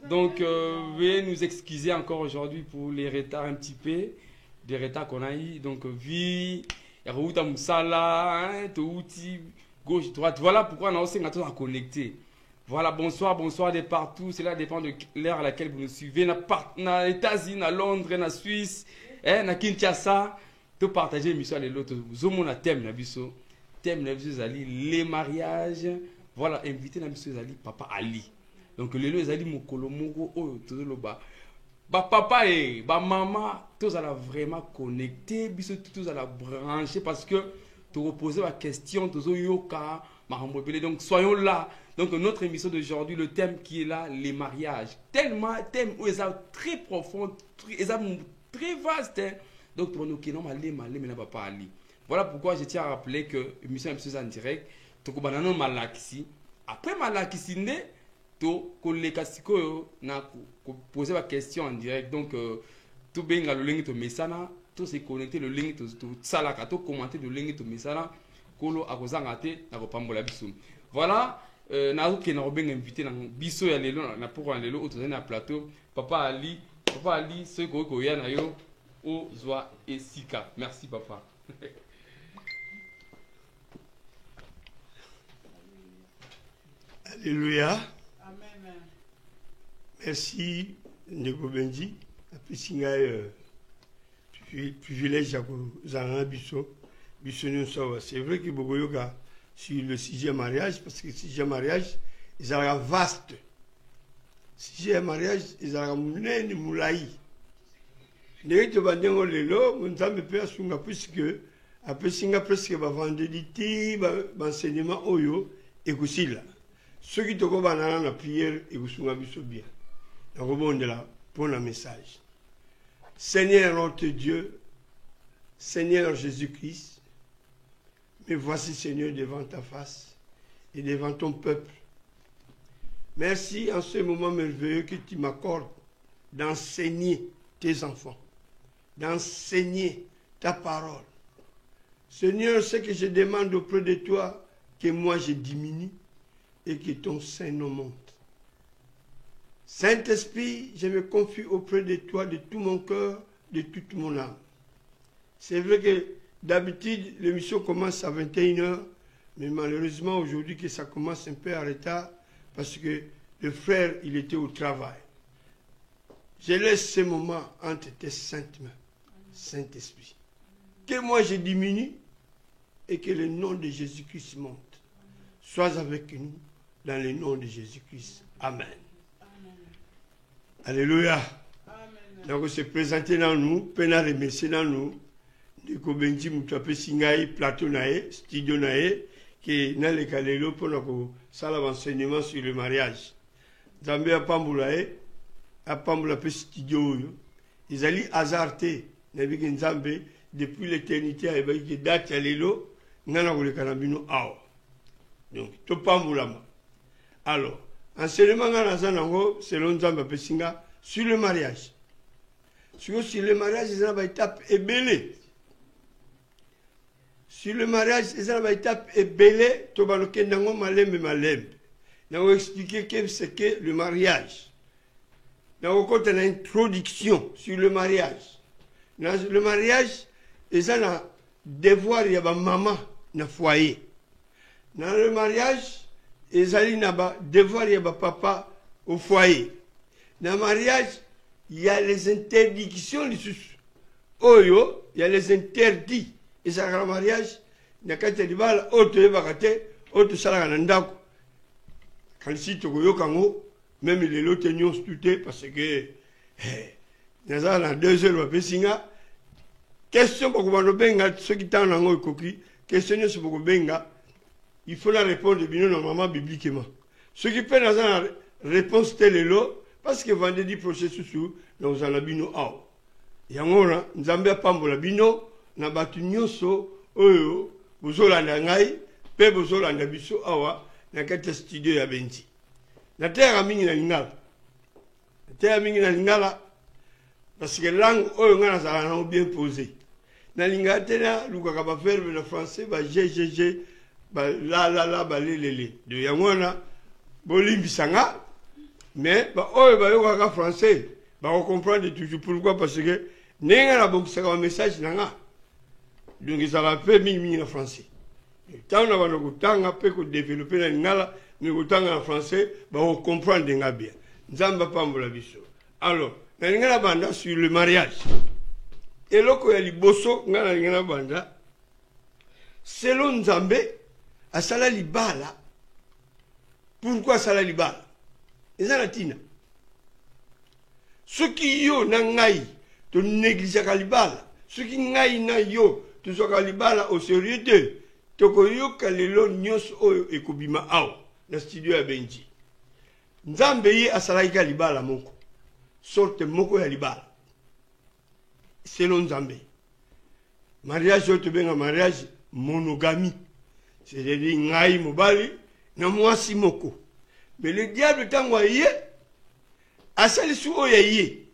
Donc, veuillez nous excuser encore aujourd'hui pour les retards un petit peu, des retards qu'on a eu. Donc, vie, Yarouta Moussala, Touti, gauche, droite. Voilà pourquoi on a aussi à connecter. Voilà, bonsoir, bonsoir de partout. Cela dépend de l'heure à laquelle vous nous suivez. Dans les États-Unis, à Londres, en Suisse, à Kinshasa. Tout partager l'émission à l'autre. Vous avez un thème, thème, les mariages. Voilà, invité l'émission Ali, Papa Ali. Donc, les lois Ali Mokolo Moko, oh, tout le bas. Papa et maman, tous allons vraiment connecter, tous allons brancher parce que tu reposer la question, tous yoka, donc soyons là. Donc, notre émission d'aujourd'hui, le thème qui est là, les mariages. Tellement, thème où ils sont très profond, très vaste. Hein? Donc, pour nous qui n'ont pas Papa Ali. Voilà pourquoi je tiens à rappeler que l'émission est en direct. Donc, on a Malakisi. Après Malakisi, na poser la question en direct. Donc, tout bien le link de Messana, tout se connecter le link de Salaka, tout commenter le link de Messana, Kolo Akozangate, na Pambola Bissou. Voilà, na qui n'a bien invité dans Bissou ya lelo na pour lelo autour na plateau. Papa Ali, ce que ya na yo o Zwa et Sika. Merci papa. Alléluia. Merci, Nego Benji. Privilège à Zara Bisso. C'est vrai que Bogoyoga sur le sixième mariage, parce que le sixième mariage, ils sont vaste. Sixième mariage, ils sont moulin moulaï. N'est-ce pas que lelo, mon temps me perd sur puisque après singa presque vendredi, enseignement oyo et là. Ceux qui te connaissent dans la prière et vous sont bien. Dans le monde là, pour le message. Seigneur notre Dieu, Seigneur Jésus-Christ, me voici Seigneur devant ta face et devant ton peuple. Merci en ce moment merveilleux que tu m'accordes d'enseigner tes enfants, d'enseigner ta parole. Seigneur, ce que je demande auprès de toi, que moi je diminue et que ton Saint-Nom monte. Saint-Esprit, je me confie auprès de toi de tout mon cœur, de toute mon âme. C'est vrai que d'habitude, l'émission commence à 21h, mais malheureusement aujourd'hui que ça commence un peu en retard parce que le frère, il était au travail. Je laisse ce moment entre tes saintes mains, Saint-Esprit. Que moi je diminue et que le nom de Jésus-Christ monte. Sois avec nous dans le nom de Jésus-Christ. Amen. Alléluia. Amen. Donc, se présenter dans nous, pena remercier dans nous, de Kobenji Moutape Singaï, plateau nae, studio nae, qui n'a le calelo pour nous faire l'enseignement sur le mariage. Zambé a Pambulae, a Pambula studio, ils allaient hasarder, n'avec Nzambé, depuis l'éternité, avec des dates à l'élo, n'a pas le canabino ao. Donc, tout Pambulama. Alors, enseignement selon Zamba Pessinga sur le mariage. Sur le mariage, il y a une étape ébélée. Sur le mariage, il y a une étape ébélée. Tu vas nous expliquer ce que c'est que le mariage. Nous avons une introduction sur le mariage. Dans le mariage, il y a un devoir, il y a une maman dans le foyer. Dans le mariage, ils allaient devoir y avoir papa au foyer. Dans le mariage, il y a les interdictions. Oyo, il y a les interdits. Et ça, dans le mariage, il y a des balles, autre bagate, autre salaganandako. Quand si tu as même les lots tenions stuté parce que, nous avons 2 heures de Pessinga. Question pour que benga, ceux qui t'en ont coquille, question pour que benga. Il faut la répondre bien normalement bibliquement. Ce qui peut dans la réponse telle est là, parce que vendredi prochain, nous allons bino ao. Yangora, nous avons pambola bino, na batu nyoso, oyo, bozolanda ngai, pe bozolanda biso awa, na kata studio ya benti. Na terre mingi na lingala. Na terre mingi na lingala, parce que langue oyo ngana zala bien posée. Na lingala tena, lukaka ba verbe na français, ba GGG, la, lé. De Yangona, Bolimbisanga, Mais oh bah français bah on comprend toujours pourquoi parce que n'enga la boxe un message nanga donc ils ont fait mimi en français tant on va nous tanga peut que développer la ngala mais autant en français bah on comprend denga bien nzamba pambola biso alors n'enga banda sur le mariage et loko ya liboso ngala ngala banda selon Nzambe asala libala pourquoi asala libala ezala tina soki yo na ngai to néglige kalibala soki ngai na yo to so kalibala au sérieux de to ko yo kalelo nyos oyo ekobima aw na studio ya Benji Nzambe ye asala kalibala moko sorte moko ya libala selon Nzambe mariage yo to benga mariage monogamie c'est-à-dire ngai mobali na mwasi moko mais le diable tango ye asali su oya ye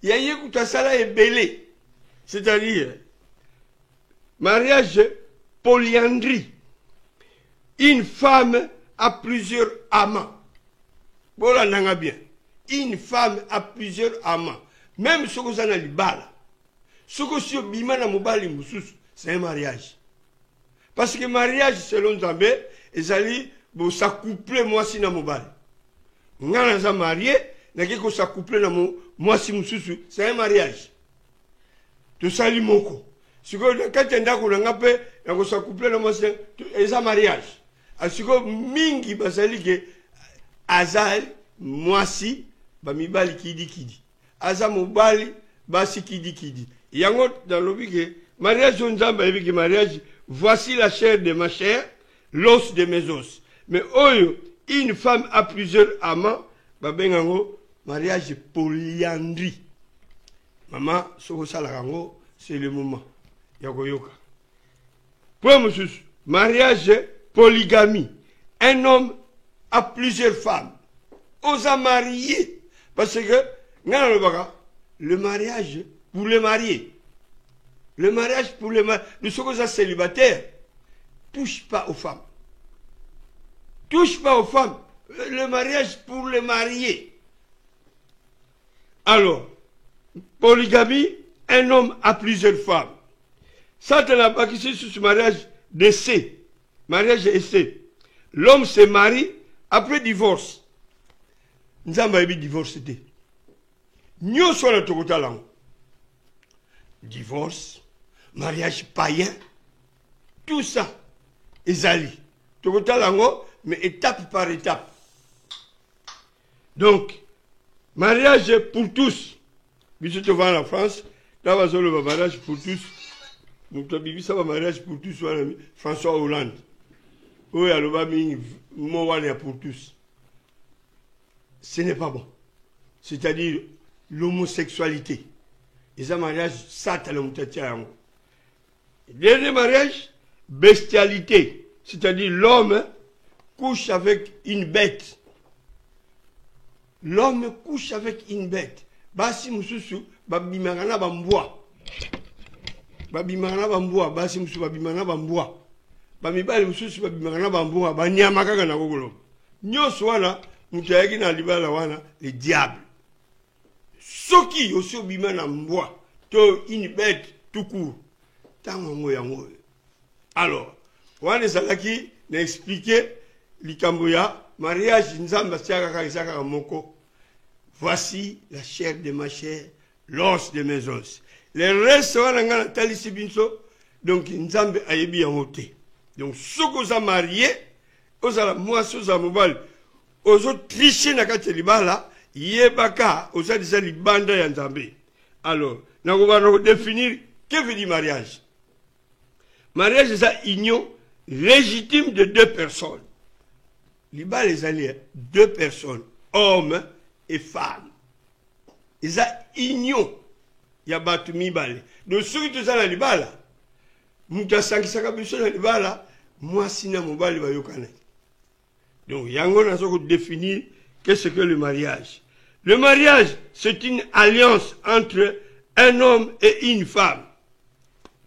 ya ye kutasala ebele c'est-à-dire mariage polyandrie une femme a plusieurs amants voilà nanga bien une femme a plusieurs amants même ce que ça na libala ce que si bima na mobali mususu c'est un mariage parce que mariage selon Nzambe ezali bo s'accoupler moi si na mobali ngana za marié na ko s'accoupler na moi si mususu c'est un mariage to sali moko siko quand enda ko nga pe na ko s'accoupler na moi si eza mariage asiko mingi basali ke azal moi si ba mibali kidi aza mobali basi kidi yango dans le que mariage Nzambe avec mariage voici la chair de ma chair l'os de mes os mais oyo une femme a plusieurs amants babengango mariage polyandrie maman soko sala kango c'est le moment ya koyoka point mususu mariage polygamie un homme a plusieurs femmes osa marié parce que ngana lobaka le mariage pour les mariés le mariage pour les mariés nous sommes célibataires touche pas aux femmes. Touche pas aux femmes. Le mariage pour les mariés. Alors, polygamie, un homme a plusieurs femmes. Ça, tu n'as pas qu'ici sur ce mariage d'essai. Mariage d'essai. L'homme se marie après divorce. Nous avons divorcé. Nous sommes dans divorce, mariage païen, tout ça. Ezali. Tokotalango, mais étape par étape. Donc, mariage pour tous. Bisous te voir en France, là va le mariage pour tous. Donc, tu as vu ça, mariage pour tous, François Hollande. Oui, alors, moi, pour tous. Ce n'est pas bon. C'est-à-dire l'homosexualité. Et ça, mariage, ça, t'as le moutation. Dernier mariage, bestialité. C'est-à-dire l'homme couche avec une bête. L'homme couche avec une bête. Basi mususu, babimangana bamboa. Babimangana bamboa, basi mususu, babimangana bamboa. Bamibali mususu, babimangana bamboa, banyamaka na gogolo. Nyoso wana, mutayaki na libala wana, le diable. Soki aussi obimana mboa, to une bête tout court. Tango yango. Alors, wana salaki na expliquer likamboya mariage nzamba tiaka kaisaka moko. Voici la chair de ma chair, l'os de mes os. Les restes wana ngana talisi binso, donc nzambe ayebi yango te. Donc soko za marié, ozala mwasi oza mobali, ozo tricher na kati libala, yebaka oza déjà libanda ya nzambe. Alors, nous allons définir que veut dire mariage. Mariage, c'est une union légitime de deux personnes. Libala, les alliés, deux personnes, hommes et femmes. Ils ont union. Il y a battu mibale. Donc, ceux qui sont là, libala, mouta sankisaka biso na libala, moi sina mobali ba yokana. Donc, yango na soko définir qu'est-ce que le mariage. Le mariage, c'est une alliance entre un homme et une femme.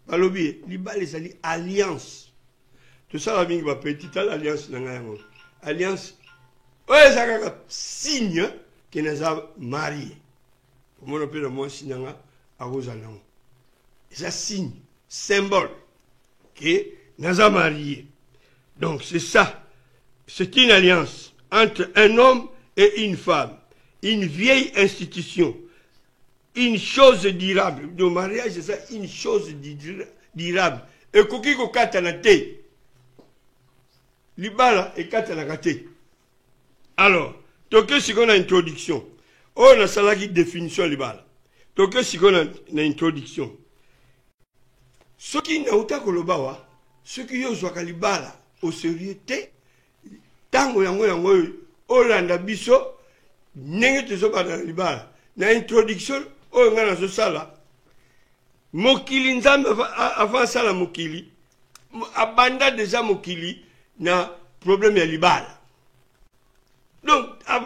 Balobi, libala les alliés, alliance. Tout ça, la mingi va petite alliance. Alliance oyo eza kaka signe ke naza marié omona mpe na mwasi nanga akozala nango eza signe symbole que naza marié. Donc c'est ça, c'est une alliance entre un homme et une femme, une vieille institution, une chose durable. Le mariage c'est ça, une chose durable. Et koki ko katana te, libala et katana te. Alors, toke si qu'on a introduction, on a salaki définition libala. Toke si qu'on a introduction. Ce qui n'a pas kolobawa, ce qui yozwaka libala au sérieux te, tango yango olanda biso, nenge tezobana libala. Na introduction, oyo nga nazo sala, mokili nzambe avant sala mokili, abanda déjà mokili na problème ya libala. Donc,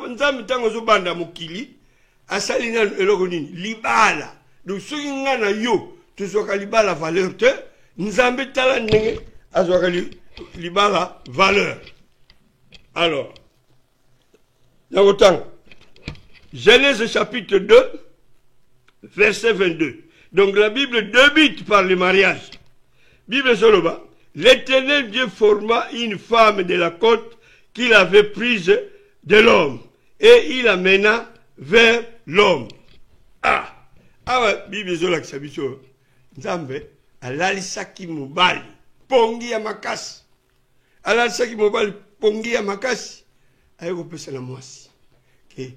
nzambe tango zobanda mokili, asali na eloko nini, libala. Donc, ce qui nga na yo, tozwaka libala valeur te, nzambe tala ndenge azwaka libala valeur. Alors, nakotanga Genèse chapitre 2 verset 22. Donc la Bible débute par le mariage. Bible soloba, l'Éternel Dieu forma une femme de la côte qu'il avait prise de l'homme et il amena vers l'homme. Ah Bible zolakisa biso nzambe alalisaki mobali pongi ya makasi, alalisaki mobali pongi ya makasi aye kopesa na mwasi ke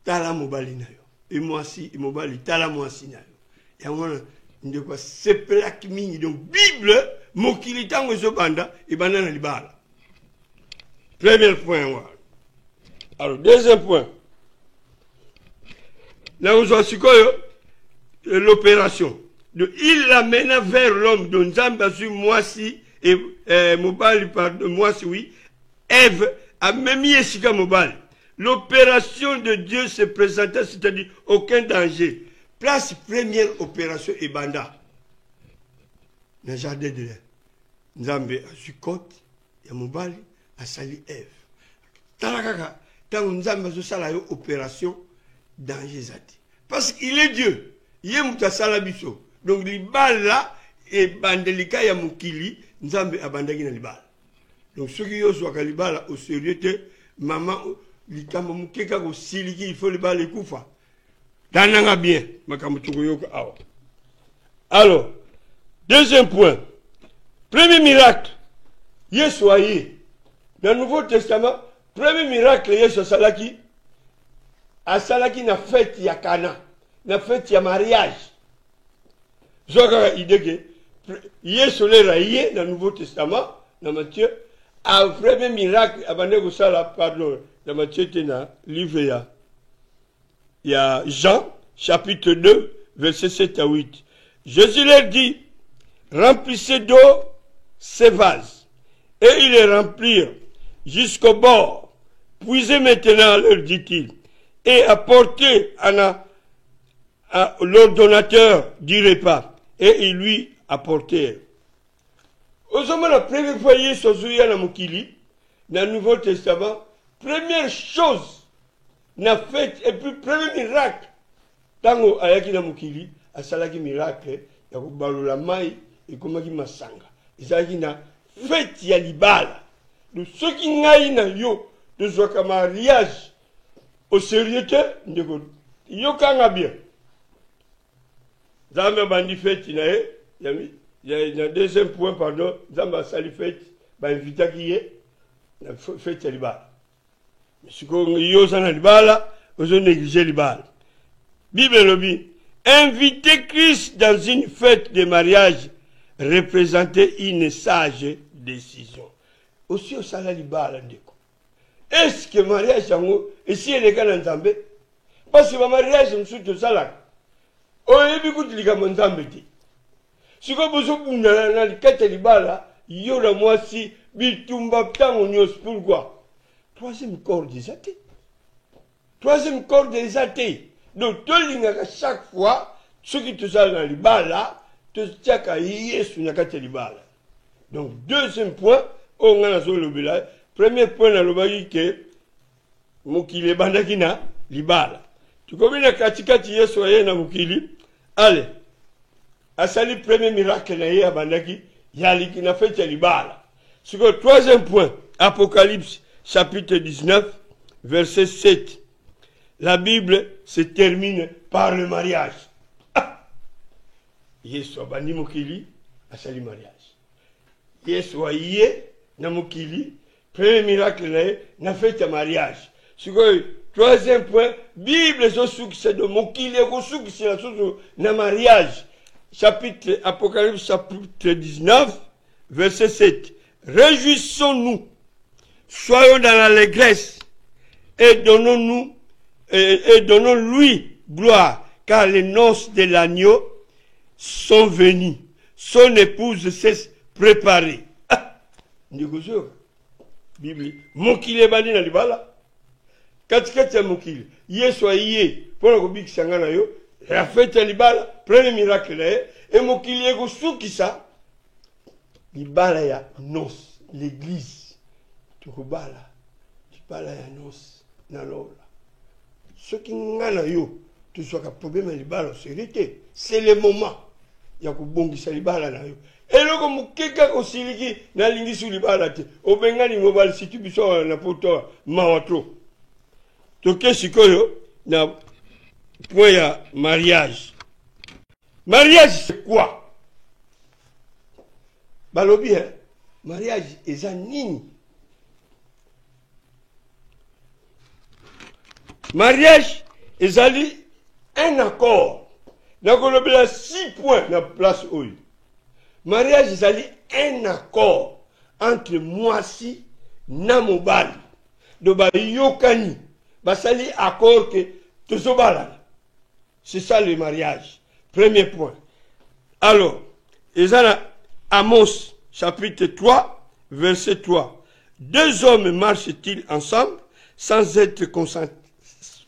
tala mobali na yo e mwasi e mobali tala mwasi na yo yango ndeko sepelaki mingi. Donc Bible mokili tango ezobanda ebanda na libala. Premier point. Alors deuxième point, là où l'opération. Il l'amena vers l'homme dont Zambazu Moisi et Mobali, pardon, Moisi, oui, Ève a même mis Esika Mobali. L'opération de Dieu se présentait, c'est-à-dire aucun danger. Place première opération et banda. Dans le jardin de l'air. Nzambe a su côte, ya Mobali a sali Ève. Talakaka, tant Nzambe a sala yo opération, danger zati. Parce qu'il est Dieu. Il est muta salabiso. Donc libala et bandelika ya mukili nzambe abandaki na libala. Donc ceux qui osent waka libala au sérieux te maman likamba mukeka ko siliki il faut libala ekufa. Dananga bien makambo tukoyoka awa. Alors, deuxième point. Premier miracle. Yesu aye. Dans le Nouveau Testament, premier miracle Yesu salaki asalaki na fête ya Cana, na fête ya mariage. Zoka idée que Yesu le raillé dans le Nouveau Testament, dans Matthieu, a premier miracle, abandonné au sala, pardon, dans Matthieu, dans le livre, il y a Jean, chapitre 2, versets 7 à 8. Jésus leur dit, remplissez d'eau ces vases, et ils les remplirent jusqu'au bord. Puisez maintenant, leur dit-il, et apportez à l'ordonnateur du repas. Et il lui apportait. Au moment la première fois, Yesu a mokili, dans le Nouveau Testament, première chose, n'a fait, et puis premier miracle, tango ayaki na mokili, asalaki miracle, ya kubalola mai, et komaki masanga. Ezalaki na fête ya libala. Donc, ceux qui n'aillent na yo, de zoaka mariage, au sérieux, ndeko, yo kanga bien. Zamba bandi fête il y a un deuxième point pardon Zamba sali fête ba invita qui est la fête ya libala. Mais ce qu'on yo sana libala ozo négliger libala. Bible lobi inviter Christ dans une fête de mariage représentait une sage décision. Aussi au sala libala ndeko. Est-ce que mariage yango ici les gars nzambe parce que le mariage m'sou to sala oyebi kutilika monzambe te siko bozobunda na likata libala yo na mwasi bitumba tango nyos. Pourquoi? Troisième corps des athées. Troisième corps des athées. Donc tolingaka chaque fois ceux qui te salent dans libala te tiaka Yesu na kata libala. Donc deuxième point on a na zo lobela. Premier point na lobaki que mokili ebandaki na libala. Tukomi na katikati Yesu aye na mokili. Allez, asali premier miracle na ye abandaki yaliki na fête ya libala. Sur le troisième point, Apocalypse chapitre 19, verset 7. La Bible se termine par le mariage. Ah! Yesu abandi mokili asali mariage. Yesu aye na mokili premier miracle na ye na fête ya mariage. Sur le troisième point, Bible zo succès de mokili ko succès na mariage. Chapitre Apocalypse chapitre 19, verset 7. Réjouissons-nous, soyons dans l'allégresse et donnons-lui gloire, car les noces de l'agneau sont venues. Son épouse s'est préparée. Ah, Bible. Mokili ebandi na libala. Katikati ya mokili. Yesu aye pona kobikisa nga na yo. La fête ya libala, premier miracle na ye. Et mokili eko sukisa. Libala ya nos, l'église. Tukubala. Libala ya nos, na lola. Ce qui nga na yo, tu sois ka problème ya libala, c'est le moment. Ya kubongisa libala na yo. Eloko mukeka kosiliki na lingisu libala te. Obengani mobile situ biso na poto mawatro. Toke sikoyo na point ya mariage. Mariage c'est quoi? Balobi, hein? Mariage eza nini? Mariage ezali un accord. Nakolobi la 6 points na place oyo. Mariage ezali un accord entre mwasi na mobali. Do ba yokani basali accord que tozobala. C'est ça le mariage. Premier point. Alors, ezala Amos chapitre 3 verset 3. Deux hommes marchent-ils ensemble sans être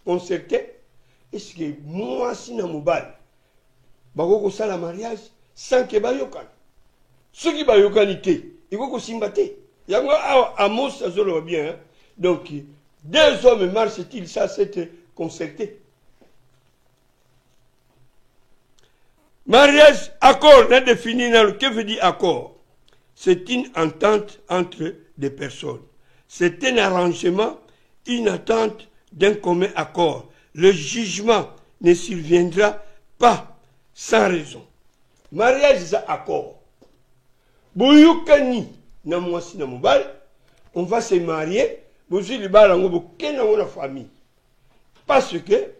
concertés? Est-ce que mwasi na mobali bako sala mariage sans que bayokan? Ce qui bayokani te, il faut que simba te. Yango Amos azolo bien. Hein? Donc deux hommes marchent-ils sans être concertés? Mariage, accord, n'est défini dans le que veut dire accord. C'est une entente entre des personnes. C'est un arrangement, une attente d'un commun accord. Le jugement ne surviendra pas sans raison. Mariage, c'est accord. Bouyukani, na mwasi na mobile, on va se marier, bouzou li bala ngobo kena ngona famille. Parce que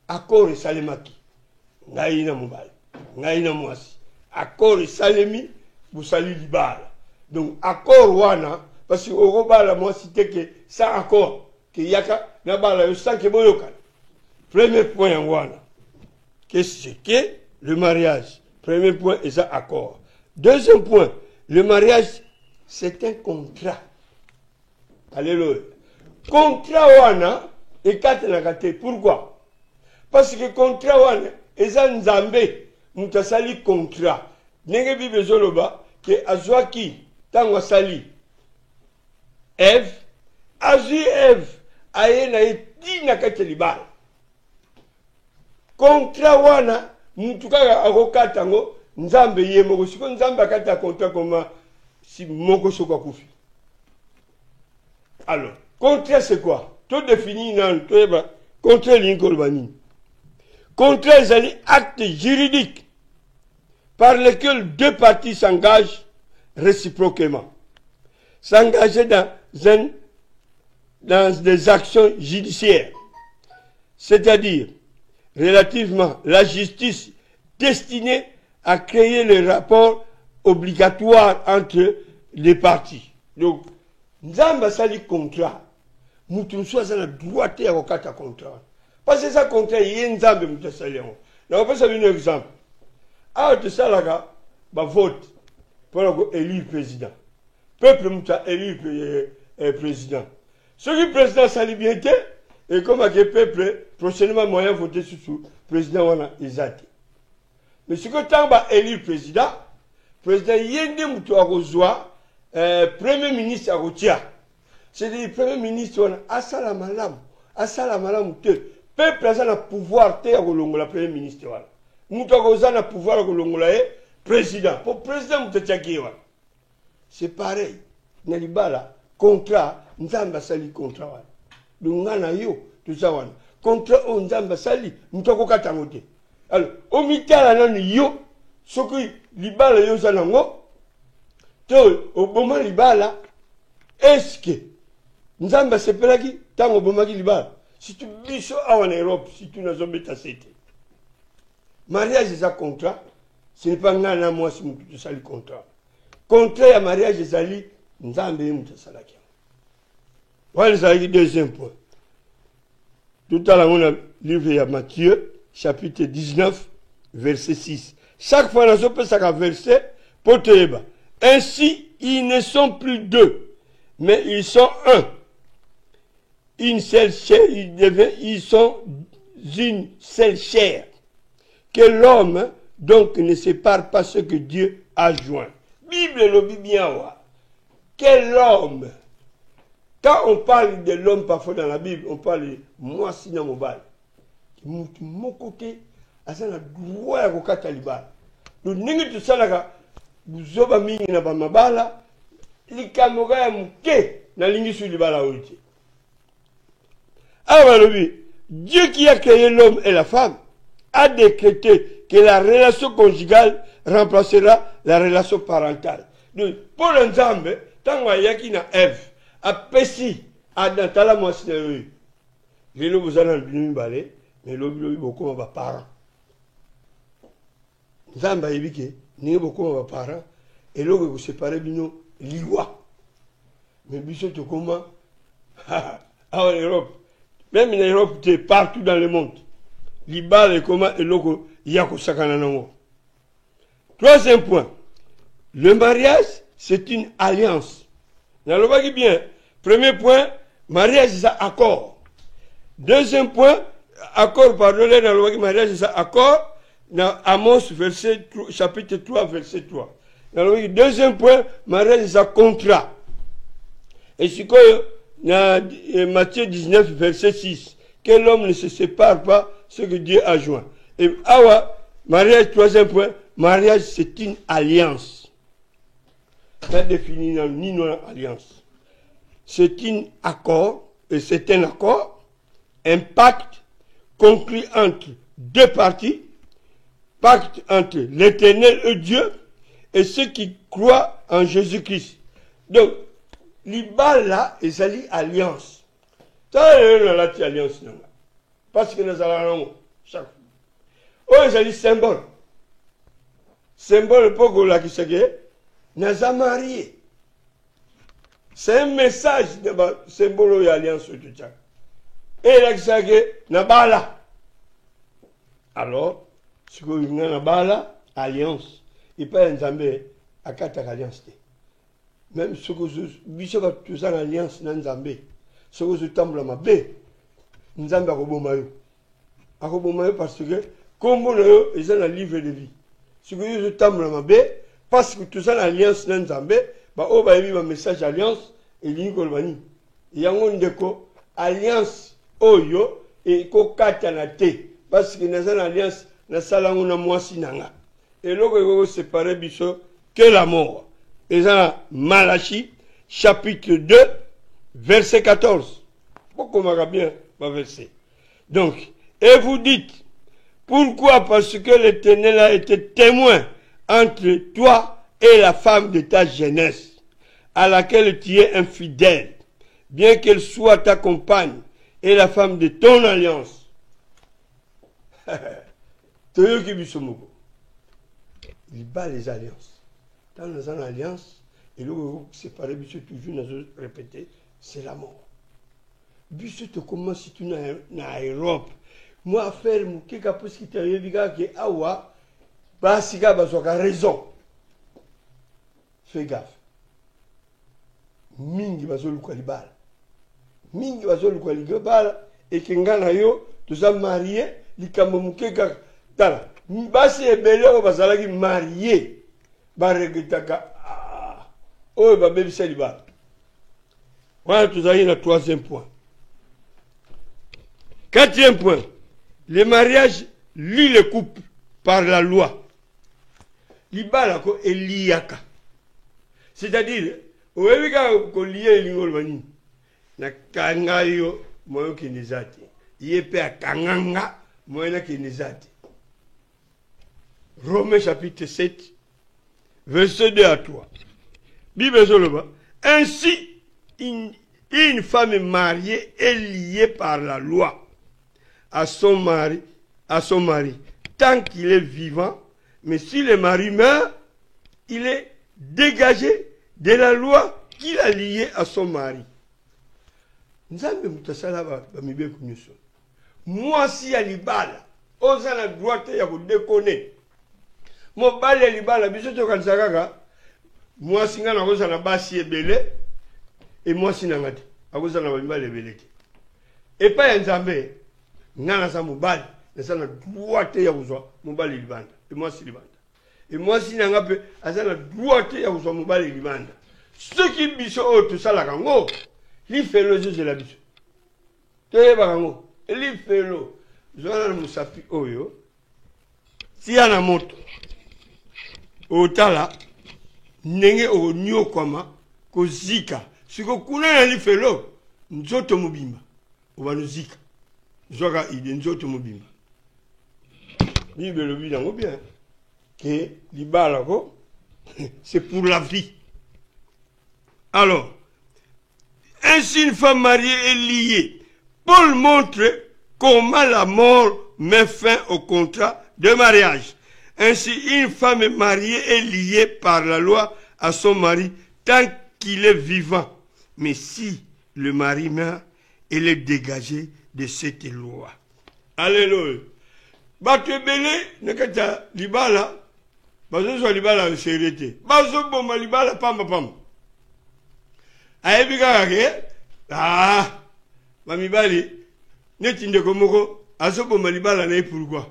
accord est salemaki. Ngai na mobile. Ngai na mwasi. Accord est salemi, bousali li bala. Donc accord wana, parce que oko bala mwasi teke sans accord, que yaka na bala yo sans que boyokan. Premier point wana. Qu'est-ce que le mariage? Premier point, c'est accord. Deuxième point, le mariage, c'est un contrat. Alléluia. Contrat wana, et katenakate. Pourquoi? Parce que contrat wana, c'est un nzambe, mutasali contrat. Nenge bibe zoloba, que azwaki, tangwa sali. Ève, azui Ève, aye na eti nakate libala. Contrat wana, mutukaka akokata ngo, nzambe ye moko. Siko nzambe akata contrat koma, si moko soka kufi. Alors, contrat c'est quoi? Tout défini dans le contrat l'incolbani. Contrat c'est un acte juridique par lequel deux parties s'engagent réciproquement. S'engager dans des actions judiciaires. C'est-à-dire, relativement la justice destinée à créer le rapport obligatoire entre les parties. Donc, nzamba sali contrat. Mutu mswaza na droite ya kokata contrat. Parce que ça contrat yé nzambe mutu sali yango. Na on peut ça un exemple. Ah te salaka ba vote pour élire président. Peuple mutu élire président. Ce qui président sali bien té et comme que peuple prochainement moyen voter sur président wana ezate. Mais ce que tamba élire président yende mutu akozwa premier ministre akotia. C'est le premier ministre wana asala malamu asala malamu te peuple aza na pouvoir te ya kolongola premier ministre wana mutu akoza na pouvoir ya kolongola ye président po président mutu atiaki ye wana c'est pareil na libala contrat nzambe asali contrat wana lunga na yo toza wana contrat oyo nzambe asali mutu akokata yango te alors omitala nanu yo soki libala yo oza nango to oboma libala eske nzambe asepelaki ntango obomaki libala surtout biso awa na Europe surtout nazobeta sete mariage eza contrat ce n'est pas ngai na mwasi mutu tosali contrat ya mariage ezali nzambe ye mutu asalaki yango wana ezalaki deuxième point totala yango na livre ya Matthieu chapitre 19 verset 6 chaque fois nazopesaka verset po toyeba ainsi ils ne sont plus deux mais ils sont un une seule chair ils sont une seule chair que l'homme donc ne sépare pas ce que Dieu a joint. Bible le bien wa. Quel homme? Quand on parle de l'homme parfois dans la Bible, on parle de moi si na mobile. Mon côté, asa na droit ya kokata libala. Donc ningi tout ça là, buzoba mingi na ba mabala, likamoga ya muke na lingi sur libala oite. Alors Dieu qui a créé l'homme et la femme a décrété que la relation conjugale remplacera la relation parentale. Donc, pour l'ensemble, tant qu'il y a Ève, a péci, a dans moi c'est eux. Les lots vous allez nous balai, mais l'homme beaucoup de parents. Zamba évike, ni beaucoup de parents, et l'homme vous séparez bino liwa. Mais biso te comment en Europe, même en Europe, partout dans le monde. Libal et comment et l'autre yako sakana nango. Troisième point. Le mariage, c'est une alliance. N'allons bien. Premier point, mariage, c'est un accord. Deuxième point, accord, pardonnez, n'allons mariage, c'est un accord. Dans Amos, chapitre 3, verset 3. Deuxième point, mariage, c'est un contrat. Et c'est quoi, dans Matthieu 19, verset 6, que l'homme ne se sépare pas ce que Dieu a joint. Et awa, mariage, troisième point, mariage c'est une alliance. Ça définit ni non alliance. C'est un accord, et c'est un accord, un pacte conclu entre deux parties, pacte entre l'Éternel et Dieu et ceux qui croient en Jésus-Christ. Donc, l'ibala est une alliance. Ça, c'est une alliance. Parce que nous allons chaque fois. Oh, c'est un symbole. Symbole pour que la nous avons marié. C'est un message de symbole de l'alliance. Et là, c'est Nabala. Alors, ce que nous avons Nabala, alliance. Il peut y avoir à quatre alliances. Même ce que nous avons une alliance dans Nzambé. Ce que nous avons ma bé. Nzambe akobomayo. Akobomayo parce que comme nous ils ont un livre de vie. Ce que nous tambola mabe parce que tout ça l'alliance dans Nzambe, ba o ba yebi ba message alliance et lingo lbani. Yango ndeko alliance oyo et ko kata na te parce que dans alliance na salango na mwasi nanga. Et loko ko séparer biso que la mort. Et ça Malachie chapitre 2 verset 14. Pourquoi m'a bien verset. Donc, et vous dites, pourquoi? Parce que l'Éternel a été témoin entre toi et la femme de ta jeunesse, à laquelle tu es infidèle, bien qu'elle soit ta compagne et la femme de ton alliance. Il bat les alliances. Dans les alliances, et là, séparer, toujours, nous répéter, c'est la mort. Biso te commence si tu na Europe. Moi faire mon keka parce que tu as vu que awa basika basoka raison. Fais gaffe. Mingi bazolu kwa libala. Mingi bazolu kwa libala et que ngana yo tu as marié likambo mukeka tala. Basi ebele o bazala ki marié. Ba regretaka oh ba bebisa libala. Voilà tu as le troisième point. Quatrième point, le mariage lie le couple par la loi. Libala ko eliaka. C'est-à-dire, oewika ko lié lingol mani. Na kangayo moyo kinizati. Yepe akanganga moyo na kinizati. Romains chapitre 7, verset 2 à 3. Bible Zoloba. Ainsi, une femme mariée est liée par la loi à son mari, tant qu'il est vivant. Mais si le mari meurt, il est dégagé de la loi qu'il a liée à son mari. Moi, si à libala, on a la droite à vous déconner. Mon bal est libala, bisous de Kansagaga. Moi, si on a la basi et belé, et moi, si on a la libala et belé. Et pas un zambé, on a la mobile, on a la droite à vous, mon bal est libala. Et moi, si libanda. Et moi, si on a la droite à vous, mon bal est libanda. Ceux qui bisous, tout ça, la gango, li fait le jeu de la bisou. Tu es barango, li fait le. Zola musapi oyo. Si y a la moto, otala, nenge o nyo kwama, ko zika. Siko kuna na li fait le, nzoto mobimba. Oba no zika. Zoga ide nzoto mobimba. Bible le dit dans bien que libala ko c'est pour la vie. Alors, ainsi une femme mariée est liée. Paul montre comment la mort met fin au contrat de mariage. Ainsi, une femme mariée est liée par la loi à son mari tant qu'il est vivant. Mais si le mari meurt, elle est dégagée de cette loi. Alléluia. Bato belé, nekata libala, bazo so libala serete. Bazo bomba libala pamba pamba. Aebika kake, mamibali, neti ndeko moko, azo bomba libala na pourquoi.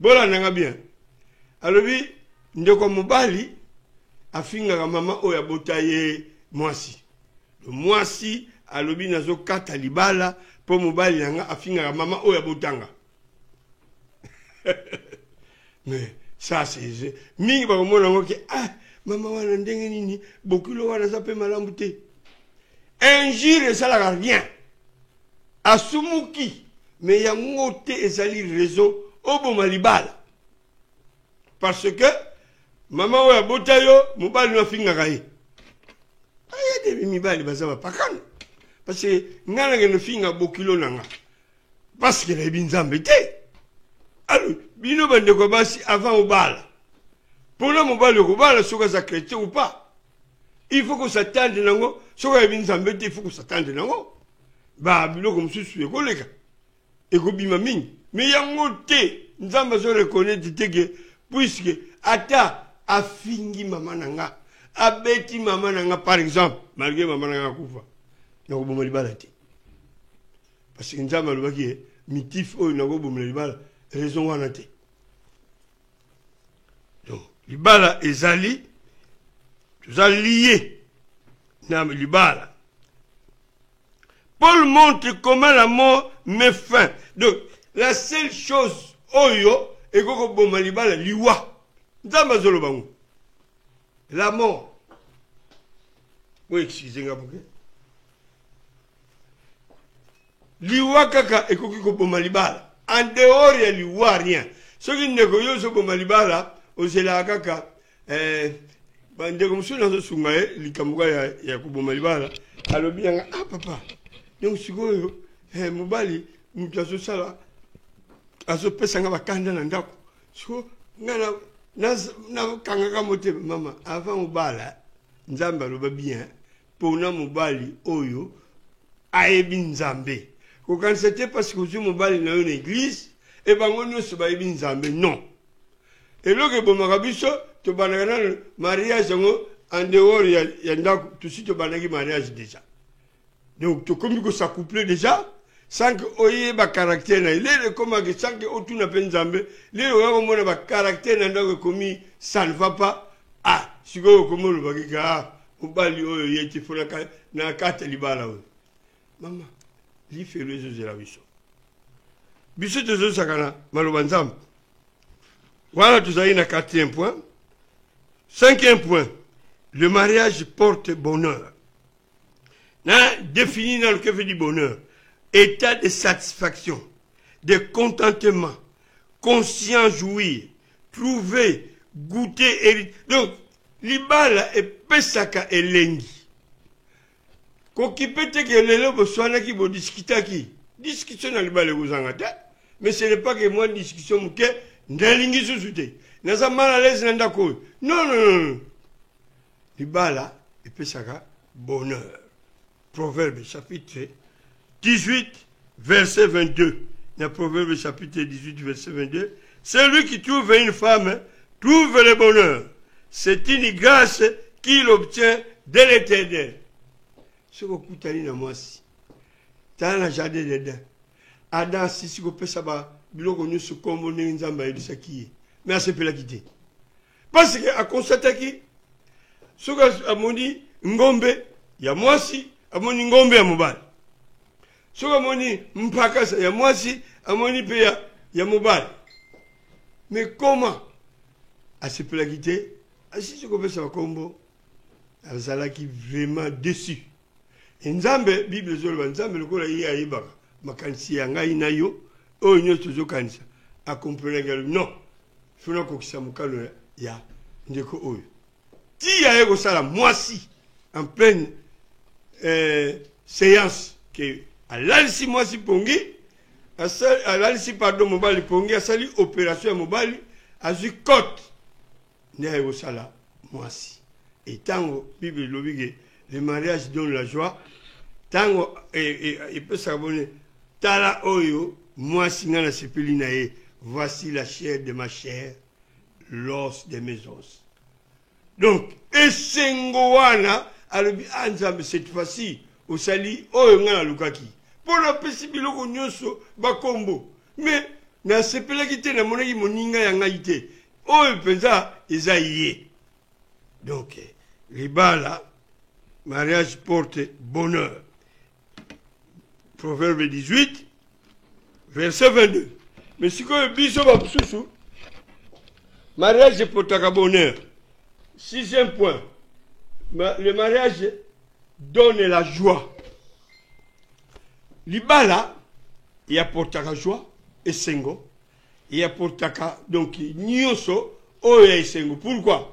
Bola nanga bien. Alobi, ndeko mobali, afinga ka mama oya botaye mwasi. Le mwasi, alobi nazo kata libala, po mobali nanga afinga ka mama oya botanga. Mais ça c'est mingi ba komona ngo ke mama wana ndenge nini bokilo wana ça peut malambute. Injure ça la rien. Asumuki mais ya ngote ezali raison oboma libala. Parce que mama oya botayo mobali no finga kai. Aye de mibali bazaba pakana. Parce que ngana ngeno finga bokilo nanga. Parce que la binzambe te. Alors, bino bande ko basi avant au bal. Pour le mobile au bal, soit ça chrétien ou pas. Il faut qu'on s'attende nango, soit il il faut qu'on s'attende nango. Bah, bino comme sous le collègue. Et ko bima ming. Mais yango te, nzamba so reconnaître que puisque ata afingi mama nanga, abeti mama nanga par exemple, malgré mama nanga kufa. Nako bomo libala te. Parce que nzamba lo baki mitif o nako bomo libala. Raison wana te. Donc, libala ezali, tout ça lié. Nam libala. Paul montre comment la mort met fin. Donc, la seule chose, oyo, et koko boma libala, liwa. Nzamba zolo bango. La mort. Oui, excusez-moi, pourquoi? Liwa kaka, et koko boma libala. En dehors, il n'y a rien. Ce qui n'est pas ce que malibala, on se l'a kaka. Bande comme ça, dans ce sungaye, les camouflages, il y a beaucoup malibala. Alors bien, papa. Donc, si vous, mobali, nous avons ça là. À ce peu, ça va kanda nandako. So, na kanga mote maman. Avant mobala, nzamba le bien. Pour na mobali, oyo, aebi nzambe. Quand c'était parce que vous avez dans une église, et ben on ne se bat nzambe non. Et là que bon marabiso, tu vas le mariage en dehors il y a tout de suite tu vas mariage déjà. Donc tu comme que ça couple déjà sans que oye ba caractère là, il est comme que sans que tu n'as pas nzambe, les on mona ba caractère dans commis ça ne va pas. Ah, si go comme le bagika, on bali oyo yeti fona na kata libala. Maman il fait le jeu de la vision. biso tozosaka na maloba nzambe. Voilà, tu as une 4e point. 5e point, le mariage porte bonheur. Défini dans le que veut dire bonheur. État de satisfaction, de contentement, conscient jouir, trouver, goûter, hériter. Donc, libala et pesaka elengi. Kokipete ke lelo boswana ki bo discuta ki. Discussion na libala uzangata. Mais ce n'est pas que moi discussion muke ndalingi susute. Naza mal à l'aise nandako. Non, non, non. Libala et pesaka bonheur. Proverbe chapitre 18, verset 22. Dans Proverbe chapitre 18, verset 22. Celui qui trouve une femme trouve le bonheur. C'est une grâce qu'il obtient de l'Éternel. Ce que vous avez dit, moi aussi. Dans le jardin d'Éden. Adam, si vous pouvez savoir, biloko nous se commoner nzamba de saki. Mais à ce peut la quitter. Parce que à constater qui, ce que amoni ngombe, ya moi si, amoni ngombe ya mobile. Ce que amoni mpakasa, ya moi si, amoni pe ya mobile. Mais comment à ce peut la quitter? Si ce que peut savoir combo, azala qui vraiment déçu. Nzambe Bible zolo nzambe lokola yi ayibaka makanisi yanga inayo o nyoto zokanisa akomprendre non funa kokisa mukalo ya ndeko oyo ti ya eko sala mwasi en pleine séance que alalisi mwasi pongi alalisi pardon mobali pongi asali opération mobali azui cote ne eko sala mwasi et tango Bible lobige le mariage donne la joie. Tango et peut s'abonner. Tala oyo, moi singana sepelinae. Voici la chair de ma chair, l'os de mes os. Donc, esengoana, alobi anzambe cette fois-ci, au sali oyo ngana lukaki. Pour la pesibiloko nyoso bakombo. Mais na sepelaki te na monaki moninga yanga ite. Oyo penza ezaïe. Donc, libala. Mariage porte bonheur. Proverbe 18, verset 22. Mais si vous biso babsusu, mariage porte bonheur. 6e point. Le mariage donne la joie. Libala, il apporte la joie, et sengo. Il apporte donc nyoso, oya et sengo. Pourquoi?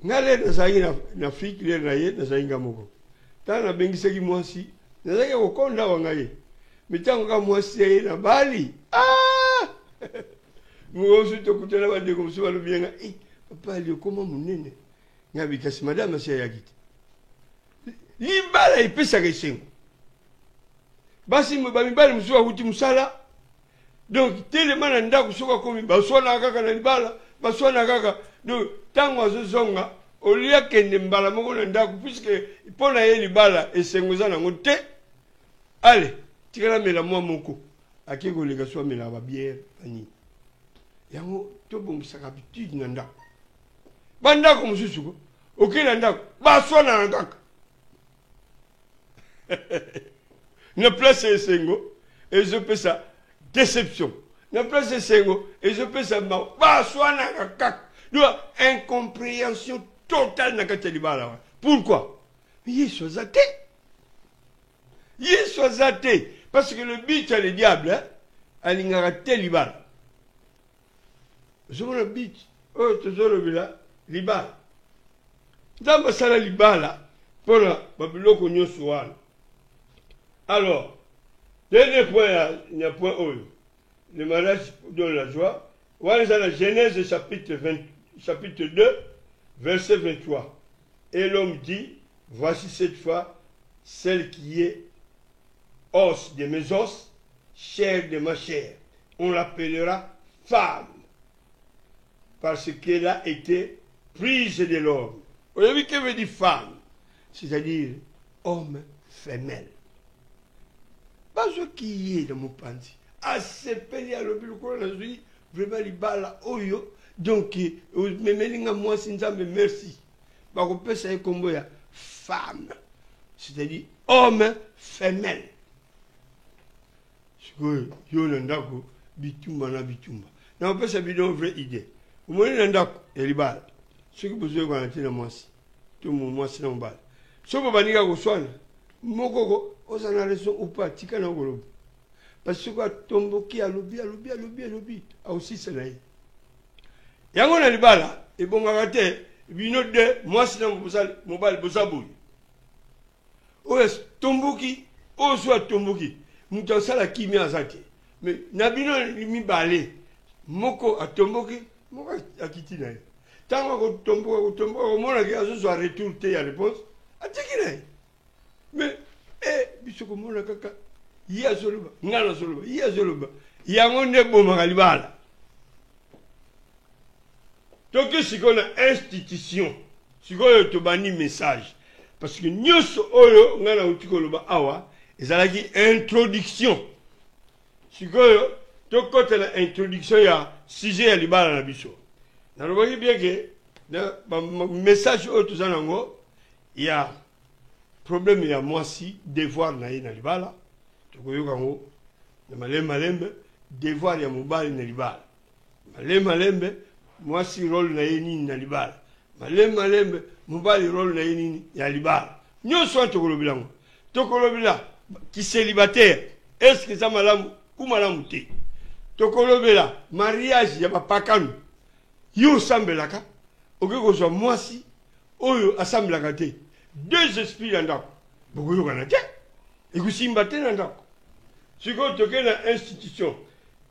Nale nazali na Afrique le na ye nazali ngamoko. Tana bengisaki mwasi, nazali kokonda wangaye. Mitango ka mwasi ye na Bali. Ah! Mwosu to kutela bande ko msuba lo bienga. Papa ali koma munene. Ngabi kasi madame asi yakiti. Libala ipesa kesengo. Basi mbamibali msuba kuti musala. Donc tellement na ndako soka komi basona kaka na libala, basona kaka. Donc, tant que zonga, au lieu que ne mbala moko na ndako, puisque pour na ye libala et sengoza na ngote, allez, tikala mela mwa moko, akiko lega so mela ba bière ani. Yango to bongisa habitude na ndako. Banda ko mususu ko, okela ndako, ba so na ngaka. Na place sengo, et je peux ça déception. Na place sengo, et je peux ça ba so na ngaka. Incompréhension totale dans le libala. Pourquoi? Il soit athée. Il soit athée. Parce que le but, c'est le diable. Il a raté libala. Je vois le but. Oh, tu as le libala. Dans le sala libala, pour la Babylone qu'on soit. Alors, dernier point, il y a un point haut. Le mariage donne la joie. Voilà la Genèse chapitre 2, verset 23. Et l'homme dit, voici cette fois celle qui est os de mes os, chair de ma chair. On l'appellera femme, parce qu'elle a été prise de l'homme. Vous avez vu que veut dire femme? C'est-à-dire homme, femelle. Pas ce qui est dans mon panzi. À ce pays, à l'objet, vraiment, il bala oyo. Donc, me moi, sinzambe, merci. Parce qu'on peut savoir comment il y a femme. C'est-à-dire homme, femelle. yo na ndako bitumba na bitumba na pesa bidon vraie idée omoni na ndako ya libala soki bozwi kwana te na mwasi to mwasi na mobali soki baninga koswana mokoko oza na raison ou pas tika na koloba parce que atomboki alobi ausisa na ye yango na libala ebongaka te bino de mwasi na mobali boza boye oyo tomboki oyo so atomboki moto asala kimia aza te mais na bino mibale moko atomboki moko akiti na ye ntango akotomboka komonaki azozwa retour te ya réponse atiki na ye mais biso komona kaka ye azoloba nga nazoloba ye azoloba yango nde bomaka libala toki sikoyo na institution sikoyo tobandi message parce que nyonso oyo nga nauti koloba awa ezalaki introduction sikoyo tokota na introduction ya sujet ya libala na biso nalobaki bien ke na message oyo toza nango ya problème ya mwasi devoir na ye na libala tokoyoka ngo na malembe devoir ya mobali na libala malembe mwasi role na ye nini na libala malembe mobali role na ye nini ya libala nyonso wana tokolobela ngo tokolobela kisélibataire est-ce que eza malamu ku malamu te tokolobela mariage ya bapakano yo osambelaka okoki kozwa mwasi oyo asambelaka te deux esprits na ndako bokoyokana te ekosimba te na ndako sikoyo toke na institution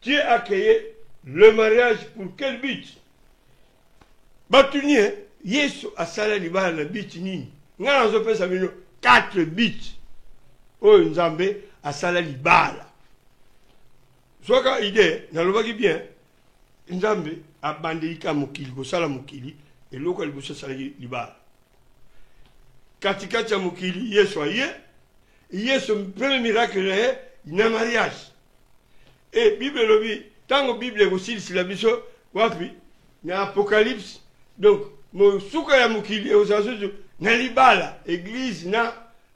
Dieu a créé le mariage pour quel but batuni yesu asala libala na but nini nga nazopesa bino 4 buts oyo nzambe asala libala soka ide nalobaki bien nzambe abandelika mokili kosala mokili eloko ya liboso asalaki libala katikati ya mokili yesu aye yesu premier miracle na ye na mariage e bible elobi ntango bible ekosilisila biso wapi na apocalypse donc mosuka ya mokili ekozala susu na libala église na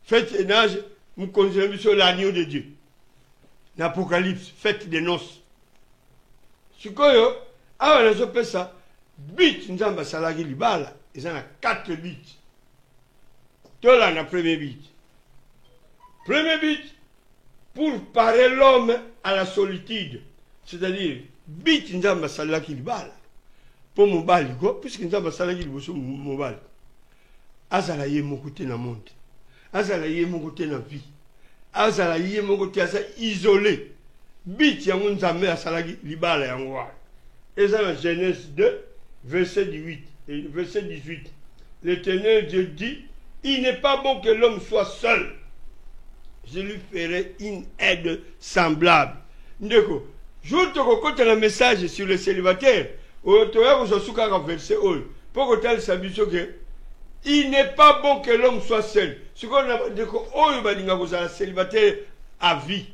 fête nage mokonzi na biso l'agneau de dieu na apocalypse fête de noces sikoyo awa nazopesa but nzambe asalaki libala eza na 4 buts tolanda premier but pour parer l'homme à la solitude c'est-à-dire but nzambe asalaki libala mpo mobali ko puisque nzambe asalaki liboso mobali azala ye moko te na monde azala ye moko te na vie azala ye moko te aza isolé but yango nzambe asalaki libala yango wana eza na Genèse 2 verset 18 et verset 18 l'Éternel Dieu dit il n'est pas bon que l'homme soit seul je lui ferai une aide semblable ndeko jour tokokota na message sur le célibataire toya kozosuka ka verset oyo po kotalisa biso ke il n'est pas bon que l'homme soit seul sikoyo na bandeko oyo balinga kozala célibataire à vie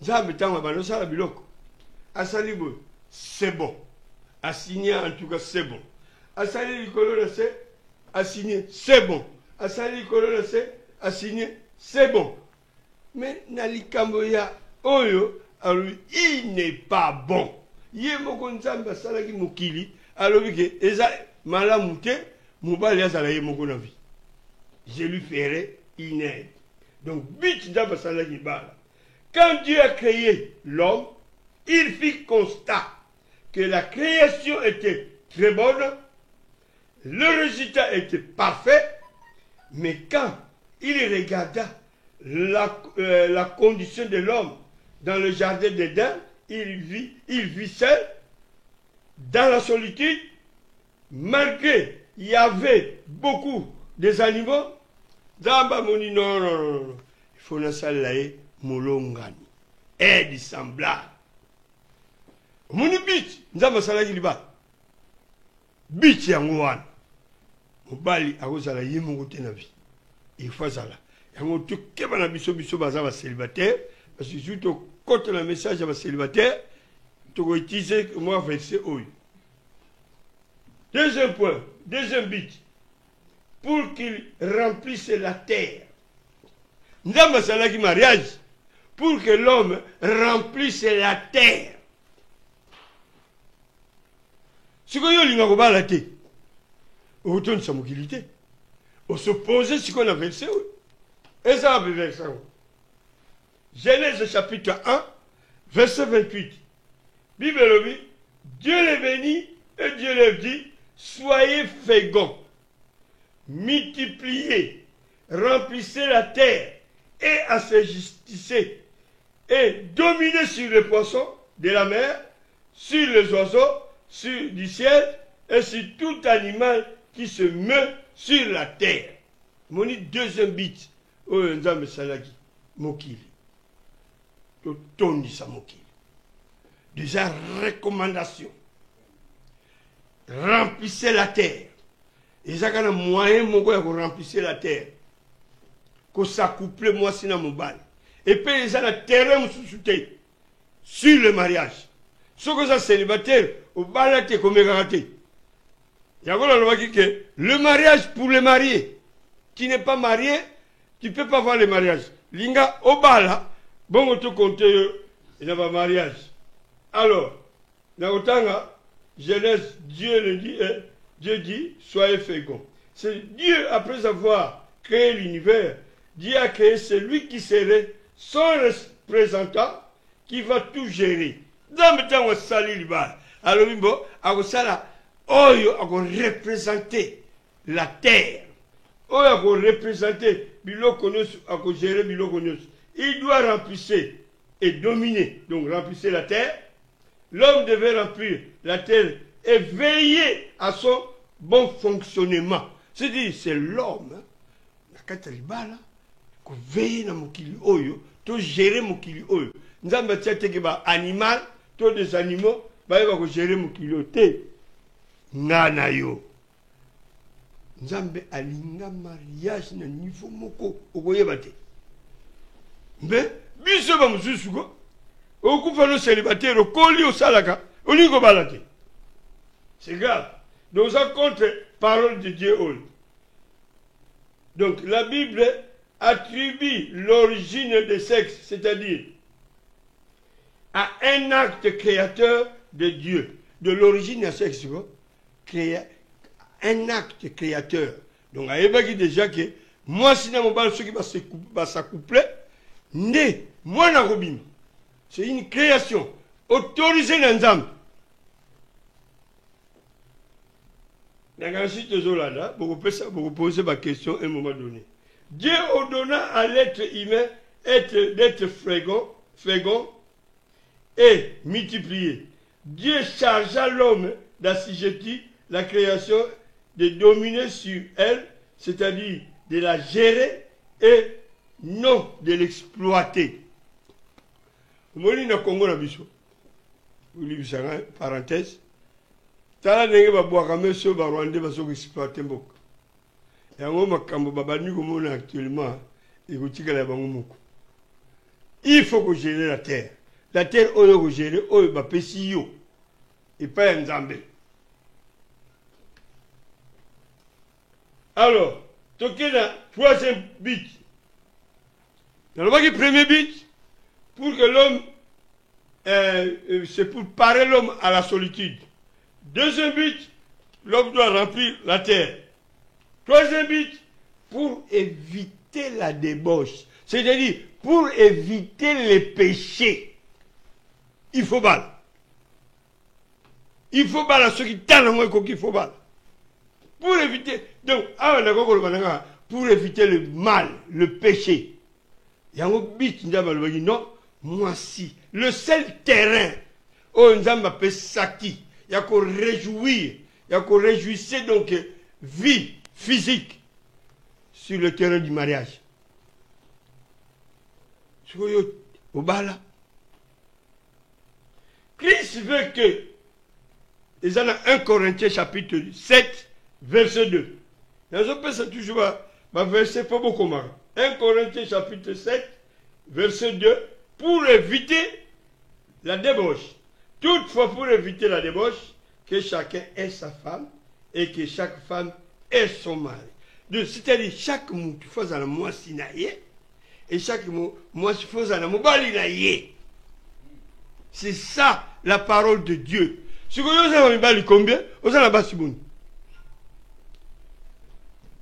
nzambe ntango bandosala biloko asali boye c'est bon assigné en tout cas c'est bon asali likolo na se assigné c'est bon asali likolo na se assigné c'est bon mais na likambo ya oyo alobi il n'est pas bon ye moko nzambe asalaki mokili alobi ke eza malamu te mobali azala ye moko na vie je lui ferai une aide donc but nzambe asalaki bala quand Dieu a créé l'homme il fit constat que la création était très bonne le résultat était parfait mais quand il regarda la condition de l'homme dans le jardin d'Éden, il vit seul, dans la solitude, malgré il y avait beaucoup des animaux. Zamba moni non, il faut na salaye molongani, aide semblable. Moni bit, nzamba salaki liba. Bit yango wana. Mobali akozala ye mongo te na vie. Il faut ça là. Yango tukeba na biso baza ba célibataire parce que surtout quand le message ba célibataire tu peux utiliser moi verset oyo. Deuxième point, deuxième but pour qu'il remplisse la terre. Nzamba salaki mariage pour que l'homme remplisse la terre. Ce que nous avons la terre, on retourne sa mobilité. On s'oppose à ce qu'on a versé. Et ça a versé. Genèse chapitre 1, verset 28. Bible dit, Dieu les bénit et Dieu leur dit, soyez féconds, multipliez, remplissez la terre et assaisissez et dominez sur les poissons de la mer, sur les oiseaux, sur du ciel et sur tout animal qui se meut sur la terre. Mon deuxième bit, oh nzambe salaki, mokili. Totondi sa mokili. Déjà recommandation. Remplissez la terre. Et ça a un moyen pour remplir la terre. Que ça couple moi si na mobile. Et puis les gens la terrain sur le mariage. Ce que ça célibataire au balate comme garantie. Il y a que le mariage pour les mariés. Qui n'est pas marié, tu ne peux pas voir le mariage. Linga au bala, bon tu compte il n'y a pas mariage. Alors, dans Otanga, Genèse, Dieu dit, soyez féconds. C'est Dieu, après avoir créé l'univers, Dieu a créé celui qui serait son représentant, qui va tout gérer. Dans le temps où on sali l'ibal, alors bimbo, on sala, on représenter la terre. On représenter, on gérer, il doit remplir et dominer, donc remplir la terre. L'homme devait remplir la terre et veiller à son bon fonctionnement. C'est-à-dire, c'est l'homme, qui veille dans mon kili oyo, to gérer mon kili oyo. Nous avons dit animal, tous des animaux, bah il gérer mon kili oyo. Nana yo. Nous avons alinga mariage na niveau moko okoye bate. Mais biso ba mususu ko. Okufa no célibataire okoli osalaka, olingo balate. C'est grave. Donc ça contre parole de Dieu. Donc la Bible attribue l'origine des sexes, c'est-à-dire à un acte créateur de Dieu. De l'origine des sexes, un acte créateur. Donc il y a déjà que moi si na mobile ceux qui va s'accoupler, né, moi na robin. C'est une création autorisée dans l'âme. Ensuite, vous posez ma question à un moment donné. Dieu ordonna à l'être humain d'être fécond et multiplié. Dieu chargea l'homme d'assujettir la création, de dominer sur elle, c'est-à-dire de la gérer et non de l'exploiter. Moi, je suis Congo, parenthèse. Tala ndenge babwaka meso ba Rwanda baso exploiter mboka. Yango makambo babani komona actuellement ekotikala bango moko. Il faut que gérer la terre. La terre oyo ko gérer oyo ba pesi yo. Et pas Nzambe. Alors, toqué la troisième but. Dans le premier but, pour que l'homme c'est pour parer l'homme à la solitude. Deuxième but, l'homme doit remplir la terre. Troisième but, pour éviter la débauche. C'est-à-dire, pour éviter les péchés. Il faut balle. Il faut balle à ceux qui tannent moins qu'il faut balle. Pour éviter, donc, pour éviter le mal, le péché. Il y a un but, non, moi si. Le seul terrain où on appelle Saki. Il y a qu'on réjouir, il y a qu'on réjouissait donc vie physique sur le terrain du mariage. Au bas là. Christ veut que, ils en ont 1 Corinthiens chapitre 7, verset 2. Dans un peu, c'est toujours un verset pas beaucoup. 1 Corinthiens chapitre 7, verset 2, pour éviter la débauche. Toutefois, pour éviter la débauche, que chacun ait sa femme et que chaque femme ait son mari. C'est-à-dire, chaque mot qui fait dans le mois sinaïe, Et chaque mot, moi je fais ça, c'est ça la parole de Dieu. Si vous avez un combien, vous avez un basiboun.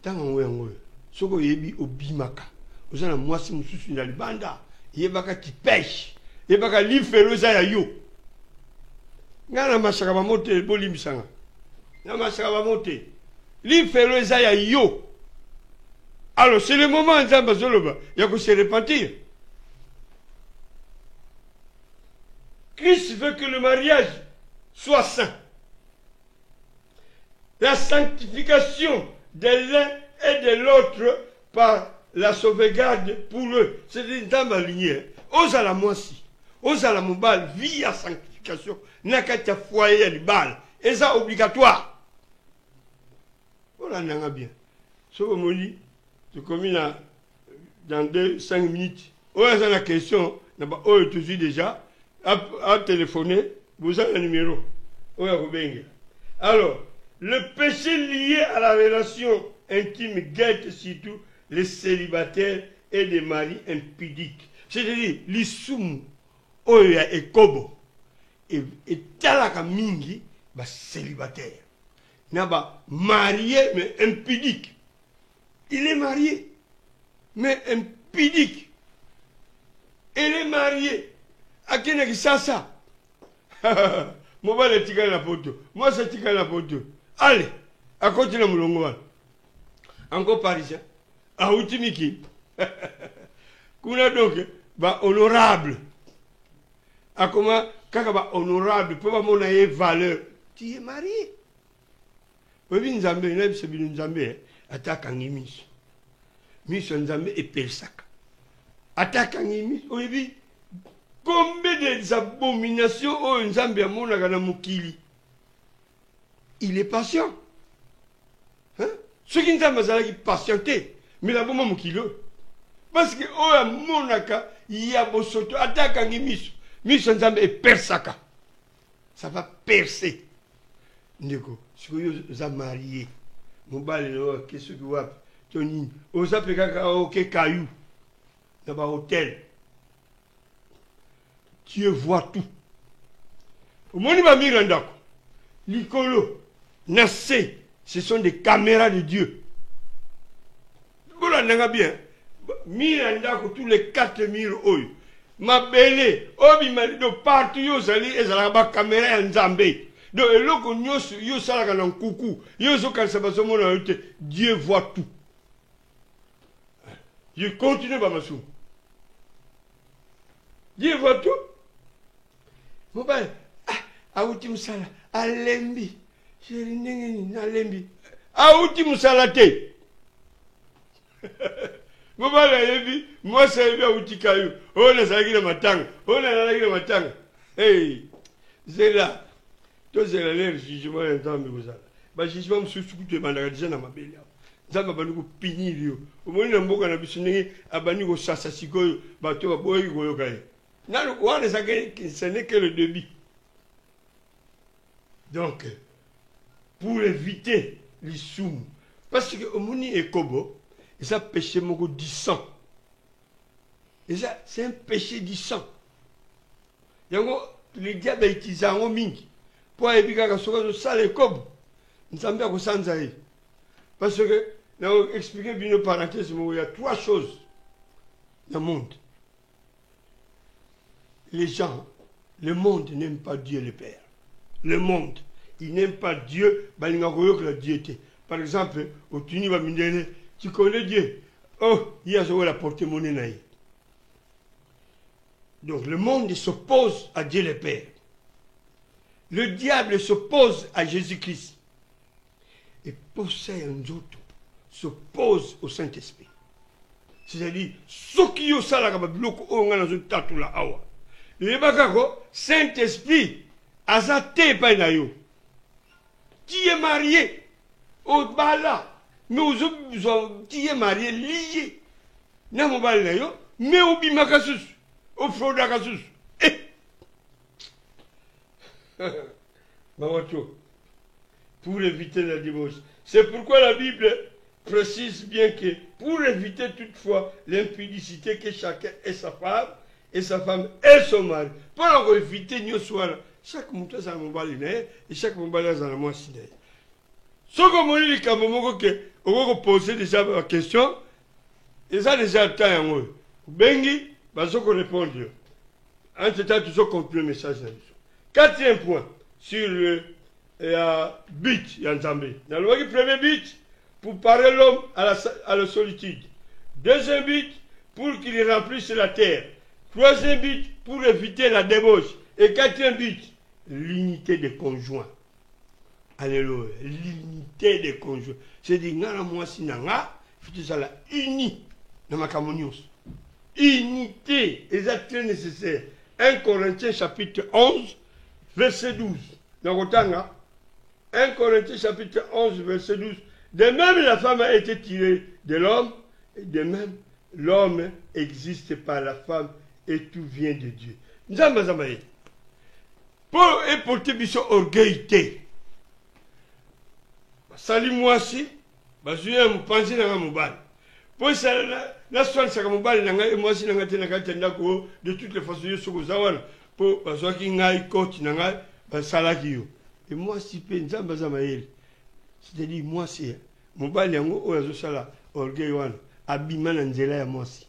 Tant que vous avez un bimaka, vous avez un moisi moussou dans le banda, il y a un qui pêche, il y a un livre féroce à yo. Ngana masaka ba monte bolimisanga. Na masaka ba monte. Livre féroce à yo. Alors c'est le moment où il y a que se repentir. Christ veut que le mariage soit saint. La sanctification de l'un et de l'autre par la sauvegarde pour eux. C'est une dame alignée. Osa la moisi. Osa la mobile via sanctification. Nakata foyer les balles. Et ça obligatoire. Voilà, on a bien. Ce que je dis, je commune dans 5 minutes. On a la question. On est toujours déjà. À téléphoner, vous avez un numéro. Alors, le péché lié à la relation intime guette surtout les célibataires et les maris impudiques. C'est-à-dire, l'issoum, oya et kobo, et talaka mingi, bah célibataire. N'a marié, mais impudique. Il est marié, mais impudique. Elle est mariée. À qui n'est-ce que ça? Moi, je tika la photo. Moi, je tika la photo. Allez, à côté de mon encore parisien. À Outimiki. Kuna donc, bah, honorable. À comment, quand bah, honorable, peut pas mon valeur. Tu es marié. Oui, Nzambe, c'est bien Nzambe. Attaque en émis. Mis Nzambe et Persaka. Attaque en émis. Oui, combien des abominations au Nzambe à mon mukili. Il est patient. Hein? Ceux qui ne savent pas patienter, mais la bombe mukilo. Parce que au monaka, il y a bosoto, attaque en émis. Mis Nzambe et Persaka. Ça va percer. Ndeko, si vous êtes marié, mon bal, qu'est-ce que vous avez? Tony, vous avez fait caillou dans un hôtel. Dieu voit tout. Au moment où il va mirandako, l'icolo, nassé, ce sont des caméras de Dieu. Vous l'avez bien. Mirandako, tous les 4 murs, ma belle, obi marido partout, vous allez, et ça va caméra en Zambé. Donc, Dieu voit tout. Je continue par ma sou. Dieu voit tout. Mon père, Aouti Moussala, Alembi, Alembi, Aouti Moussala te. Mon père, moi, c'est Aouti Kayou. Oh, la Zagina Matang. Oh, la Zagina Matang. Hey, c'est là. C'est le jugement d'un mais vous avez. Le jugement me soucie de ma déjà dans ma belle. Ça m'a banni pour pinir. Au moins, on m'a dit à banni au sassasigo, bateau à boy ou au gaï. Ce n'est que le débit. Donc, pour éviter les soums, parce que au Mouni et Kobo, et ça péché mon 10 ans. Et ça, c'est un péché 10 ans. Les diables utilisent un mingi. Pour éviter que ce soit les cobes, nous sommes bien sans aïe. Parce que, nous avons expliqué une parenthèse, il y a 3 choses dans le monde. Les gens, le monde n'aime pas Dieu le Père. Le monde, il n'aime pas Dieu, il n'y a que la diété. Par exemple, au Tuni, tu connais Dieu. Oh, il y a la porte-monnaie. Donc le monde s'oppose à Dieu le Père. Le diable s'oppose à Jésus-Christ. Et possède un autre s'oppose au Saint-Esprit. C'est-à-dire, ceux qui ont ça, le Saint-Esprit, azate pa na yo. Tu es marié au bala, mais tu es marié lié. Na mo bala yo, mais au bimakasus, au frodakasus. Pour éviter la divorce. C'est pourquoi la Bible précise bien que pour éviter toutefois l'impudicité que chacun est sa femme et sa femme est son mari, pour éviter nous soit chaque montant ça mobile et chaque mobile ça moi siné. Ce que moi dit quand même que on va poser déjà la question et ça déjà temps en haut. Bengi va se répondre. Entre temps toujours continuer le message. Quatrième point sur le but Yanzambe. Dans le premier but pour parer l'homme à la solitude. Deuxième but pour qu'il remplisse la terre. Troisième but pour éviter la débauche. Et quatrième but, l'unité des conjoints. Alléluia. L'unité des conjoints. C'est-à-dire, ngana mwasi nanga, faut ça la uni dans ma camonios. Unité, c'est très nécessaire. 1 Corinthiens chapitre 11, verset 12. Dans Rotanga, 1 Corinthiens chapitre 11, verset 12. De même, la femme a été tirée de l'homme, et de même, l'homme existe par la femme, et tout vient de Dieu. Nous avons pour porter biso orgueillité. Sali mwasi, bazuye mpanzi na mobile. Pour ça, la soirée, ça mobile na mwasi na tena katenda ko de toutes les façons yo soko zawana pour bazo ki ngai coach na ngai basalaki yo. Et moi si pe nzamba za maeli. C'est-à-dire moi si mobile yango oyo zo sala orgueil wana abima na nzela ya mwasi.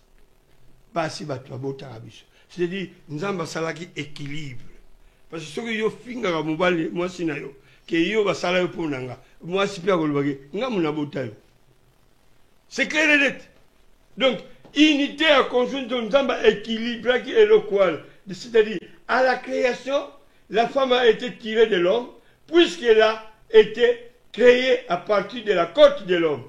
Basi bato abota biso. C'est-à-dire nzamba salaki équilibre. Parce que ce que yo finga ka mobile mwasi na yo ke yo basala yo pour nanga. Moi, si c'est clair et net. Donc, unité à conjoint de Nzamba équilibré et local. C'est-à-dire, à la création, la femme a été tirée de l'homme, puisqu'elle a été créée à partir de la côte de l'homme.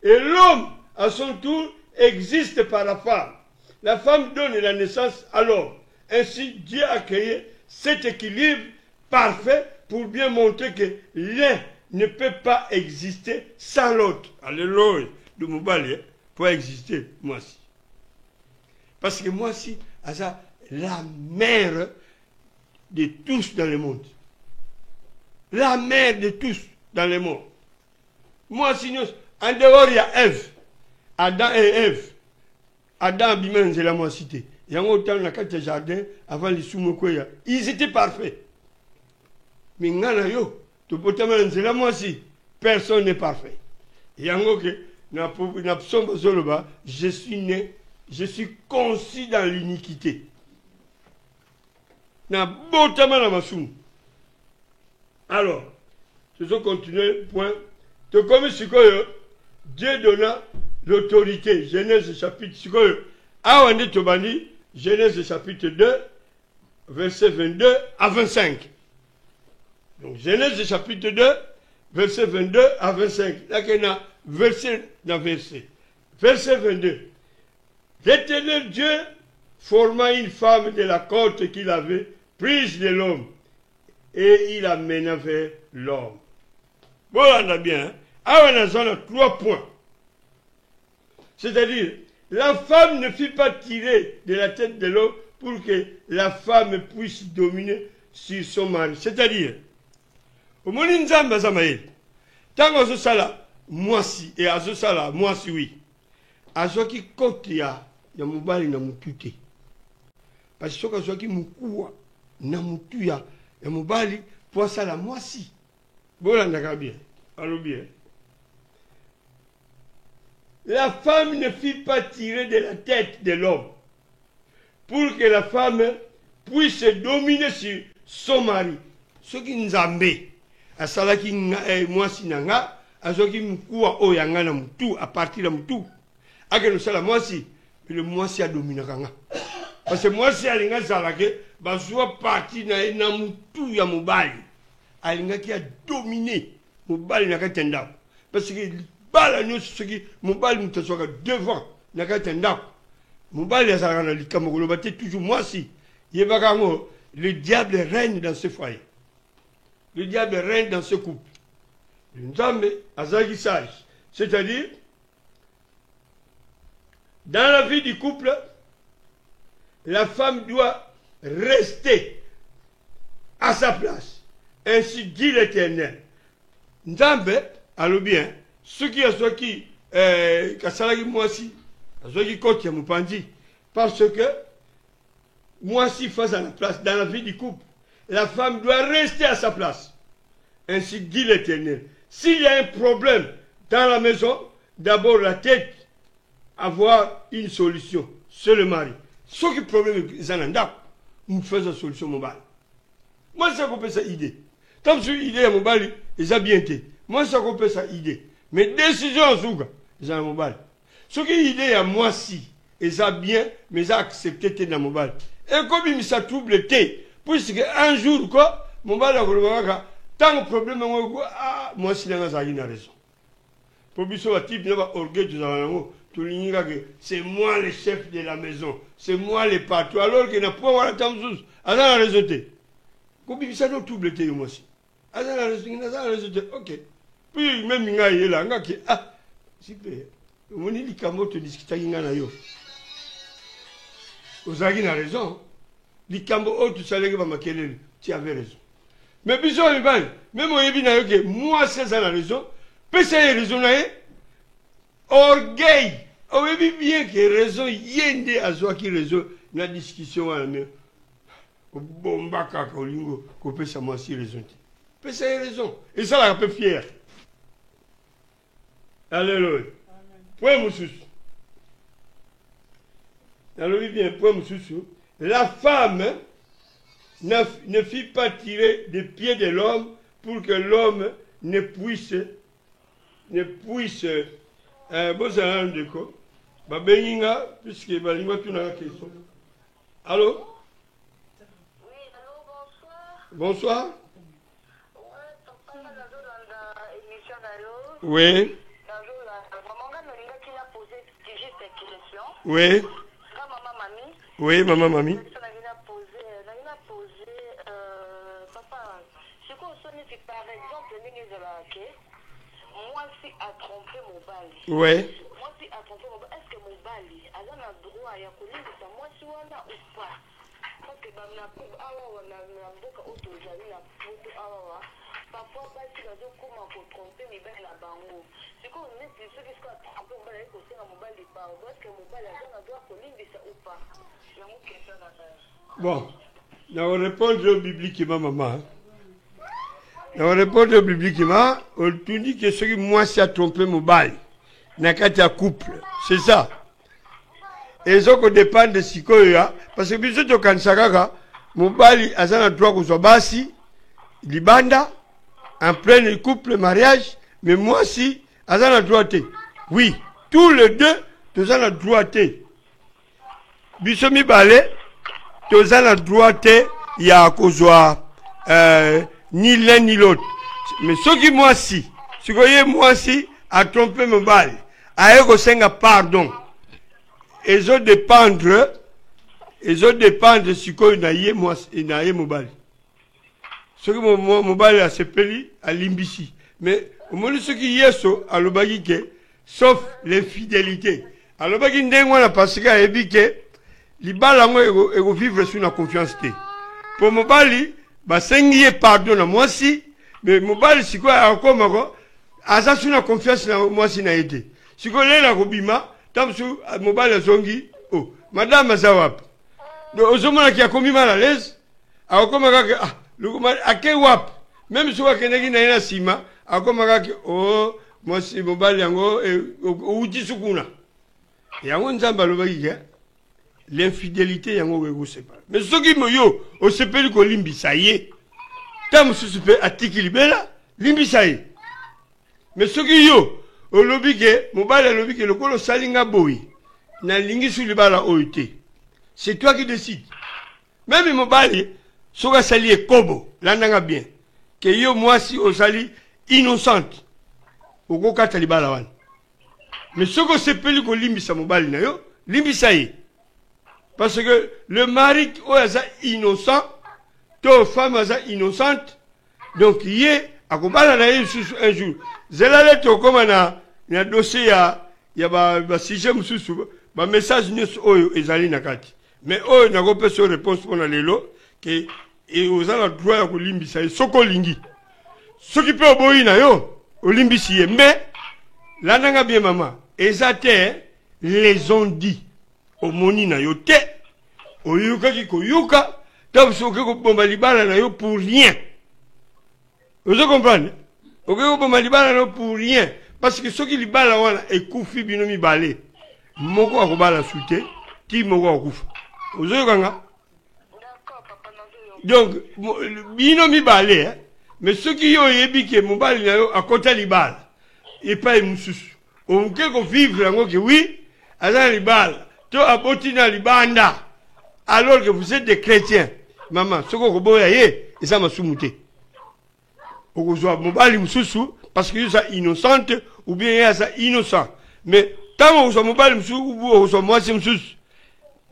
Et l'homme, à son tour, existe par la femme. La femme donne la naissance à l'homme. Ainsi, Dieu a créé cet équilibre parfait pour bien montrer que l'un ne peut pas exister sans l'autre. Alléluia. De Moubali, pour exister, moi aussi. Parce que moi aussi, c'est la mère de tous dans le monde. La mère de tous dans le monde. Moi aussi, en dehors, il y a Ève. Adam et Ève. Adam Abimen, c'est la moi cité. Il y a un autre dans le jardin, avant les Soumokoya. Ils étaient parfaits. Mais Nganayo, personne n'est parfait. Je suis né, je suis conçu dans l'iniquité. Alors, je vais continuer, point. Dieu donna l'autorité. Genèse chapitre Genèse chapitre 2, verset 22 à 25. Donc, Genèse chapitre 2, verset 22 à 25. Là, il y a verset dans verset. Verset 22. L'Éternel Dieu forma une femme de la côte qu'il avait prise de l'homme et il amena vers l'homme. Bon, on a bien. Hein? Ah, on a 3 points. C'est-à-dire, la femme ne fut pas tirée de la tête de l'homme pour que la femme puisse dominer sur son mari. C'est-à-dire, au moment où Nzamba Zamaïl, tant que sala, moi si, et à ce sala, moi si oui. À ce qui compte, il y a Moubali na Moutute. Parce que ce qui Moukoua, na Moutuya, et Moubali, pour ça la moi si. Bon, on bien. Allô bien. La femme ne fut pas tirée de la tête de l'homme pour que la femme puisse dominer sur son mari. Ce qui nous a mis. Asalaki mwasi nanga azoki mkuwa oyanga na mutu à partir de mutu ake no sala mwasi le mwasi a dominé kanga parce que mwasi alinga salake bazwa parti na mutu ya mobali alinga ki a dominé mobali na katenda parce que bala no ce qui mobali mutasoka devant na katenda mobali azalaka na likambo ko bate toujours mwasi yebaka ngo le diable règne dans ce foyer. Le diable règne dans ce couple. Nzambe azaki sage. C'est-à-dire, dans la vie du couple, la femme doit rester à sa place. Ainsi dit l'Éternel. Nzambe, alors bien, ce qui a soit qui kasalaki mwasi azwaki koti ya mopanzi parce que mwasi face à la place dans la vie du couple la femme doit rester à sa place. Ainsi dit l'Éternel. S'il y a un problème dans la maison, d'abord la tête, avoir une solution. C'est le mari. Ce qui est le problème, c'est nous faisons la solution mon bal. Moi, ça compte ça idée. Tant que j'ai idée à mon bal, ils ont bien été. Moi, ça compte ça idée. Mais décision en Zouga, ils ont mon bal. Ce qui est idée à moi, si, ils ont bien, mais ils ont accepté dans mon bal. Et comme il ça trouble le thé, puisque un jour, quoi, mon bal a tant de problème, moi, si j'ai raison. Pour que type de orgueil, c'est moi le chef de la maison, c'est moi le patron, alors qu'il n'a pas la temps sous. À la raison. Comme ça, nous trouble le thé, moi aussi. À la raison, ok. Puis, même, il y a là, ah, super. On dit que tu discutes avec yo. Vous avez raison. Les cambo, tu savais que tu avais raison. Mais puis, même moi, c'est ça la raison. Puis, c'est la raison. Orgueil. On veut bien que raison, il y a une raison, la discussion. Bon, baka, kolingo, qu'on peut savoir si raison. Puis, c'est la raison. Et ça, là, un peu fier. Alléluia. Point moussous. Alors, bien, point moussous. La femme ne fit pas tirer des pieds de l'homme pour que l'homme ne puisse besoin de quoi babenga puisque balingwa tuna la question. Allô? Oui, allô, bonsoir. Bonsoir. Ouais, papa nazo dans émission d'allô. Oui. Nazo la maman Nolinga qui l'a posé juste une question. Oui. Maman mamie. Oui, maman mamie. Papa, ce qu'on sonne, c'est par exemple, moi si a trompé mon bali. Oui. Moi si a trompé mon bali, est-ce que mon bali a un droit à y accoler de moi si on a ou pas? Parce que dans la coupe, na boka autorisée, la photo, parfois, si la zone comment pour tromper, mais ben la bango. C'est qu'on est ceux qui sont trompés, on va aller côté à mon bali par est-ce que mon bali a un droit à coller de ça ou pas? C'est une question d'affaire. Bon. Nous répondons bibliquement, maman. Nous répondons bibliquement. On te dit que ce qui moi, c'est à tromper mon bail. N'a qu'à être couple. C'est ça. Et ça qu'on dépend de ce qu'il y a. Parce que, bien sûr, quand ça mon bail a un droit qu'on soit bassi, libanda, en plein couple, mariage. Mais moi, si, a un droit. Oui. Tous les deux, tous ont un droit. Bissomi balé. Tous ont le droit, il y a à cause ni l'un ni l'autre. Mais ce qui moi si, ce que moi si, a trompé mon bail, a eu pardon. Et je dépendre de ce que j'ai moi, et mon bail. Ce que mon bail a s'appelé à l'imbissi. Mais au moins ce qui y est, à l'obagike, sauf l'infidélité. À l'obagike, n'a pas parce qu'à ébiqué, les balles et vivre sur la confiance. Pour mon bali, c'est pardon à moi si, mais mon bali, c'est quoi encore, à ça sur la confiance à moi si n'a été. Si vous voulez la robima, tant que mon bali zongi, oh, madame Azawap. Donc, au moment qui a commis mal à l'aise, à comme à quel wap, même si vous avez un sima, à comme oh, moi si mon bali yango, ou disukuna. Et à un zamba le l'infidélité yango wego séparé. Mais ce qui me yo, on se peut que limbi ça y est. Tam se peut atiki libela, limbi ça y est. Mais ce qui yo, au lobby que, mon bal lobby que le colo salinga boy, na lingi sur le bala oité. C'est toi qui décides. Même mon bal, soga sali kobo, l'andanga bien. Que yo moi si au sali innocente. Au go kata libala wan. Mais ce que se peut que limbi ça mon bal na yo, limbi ça y est. Parce que le mari est innocent, toute femme est innocente, donc il est à combattre un jour. Je l'ai dit comme un dossier, il y a un sujet, un message est nakati. Mais oh, il n'y a pas de réponse pour les lots, que vous avez le droit de limbi, ça est, soko lingi. Ce qui peut obéir, au limbi, mais Là, nanga bien maman. Et ça les ont dit. Au moni na yo te. Au yuka ki ko yuka. T'as soke ko bomba libala na yo pour rien. Vous comprenez? Au ko bomba libala na yo pour rien. Parce que ceux qui libala wana et koufi binomi balé. Moko akobala soute. Ti moko akufa. Vous kanga? D'accord, papa, donc, binomi balé, hein. Mais ceux qui ont yebi que mon bal à côté libal, et pas une moussous. On peut vivre là, que oui, à la libal, tu as botina libanda, alors que vous êtes des chrétiens. Maman, ce qu'on peut et ça m'a soumouté. Au soit mon bal moussous, parce que ça innocente, ou bien ça innocent. Mais tant que mon bal moussous, ou soit moi c'est moussous,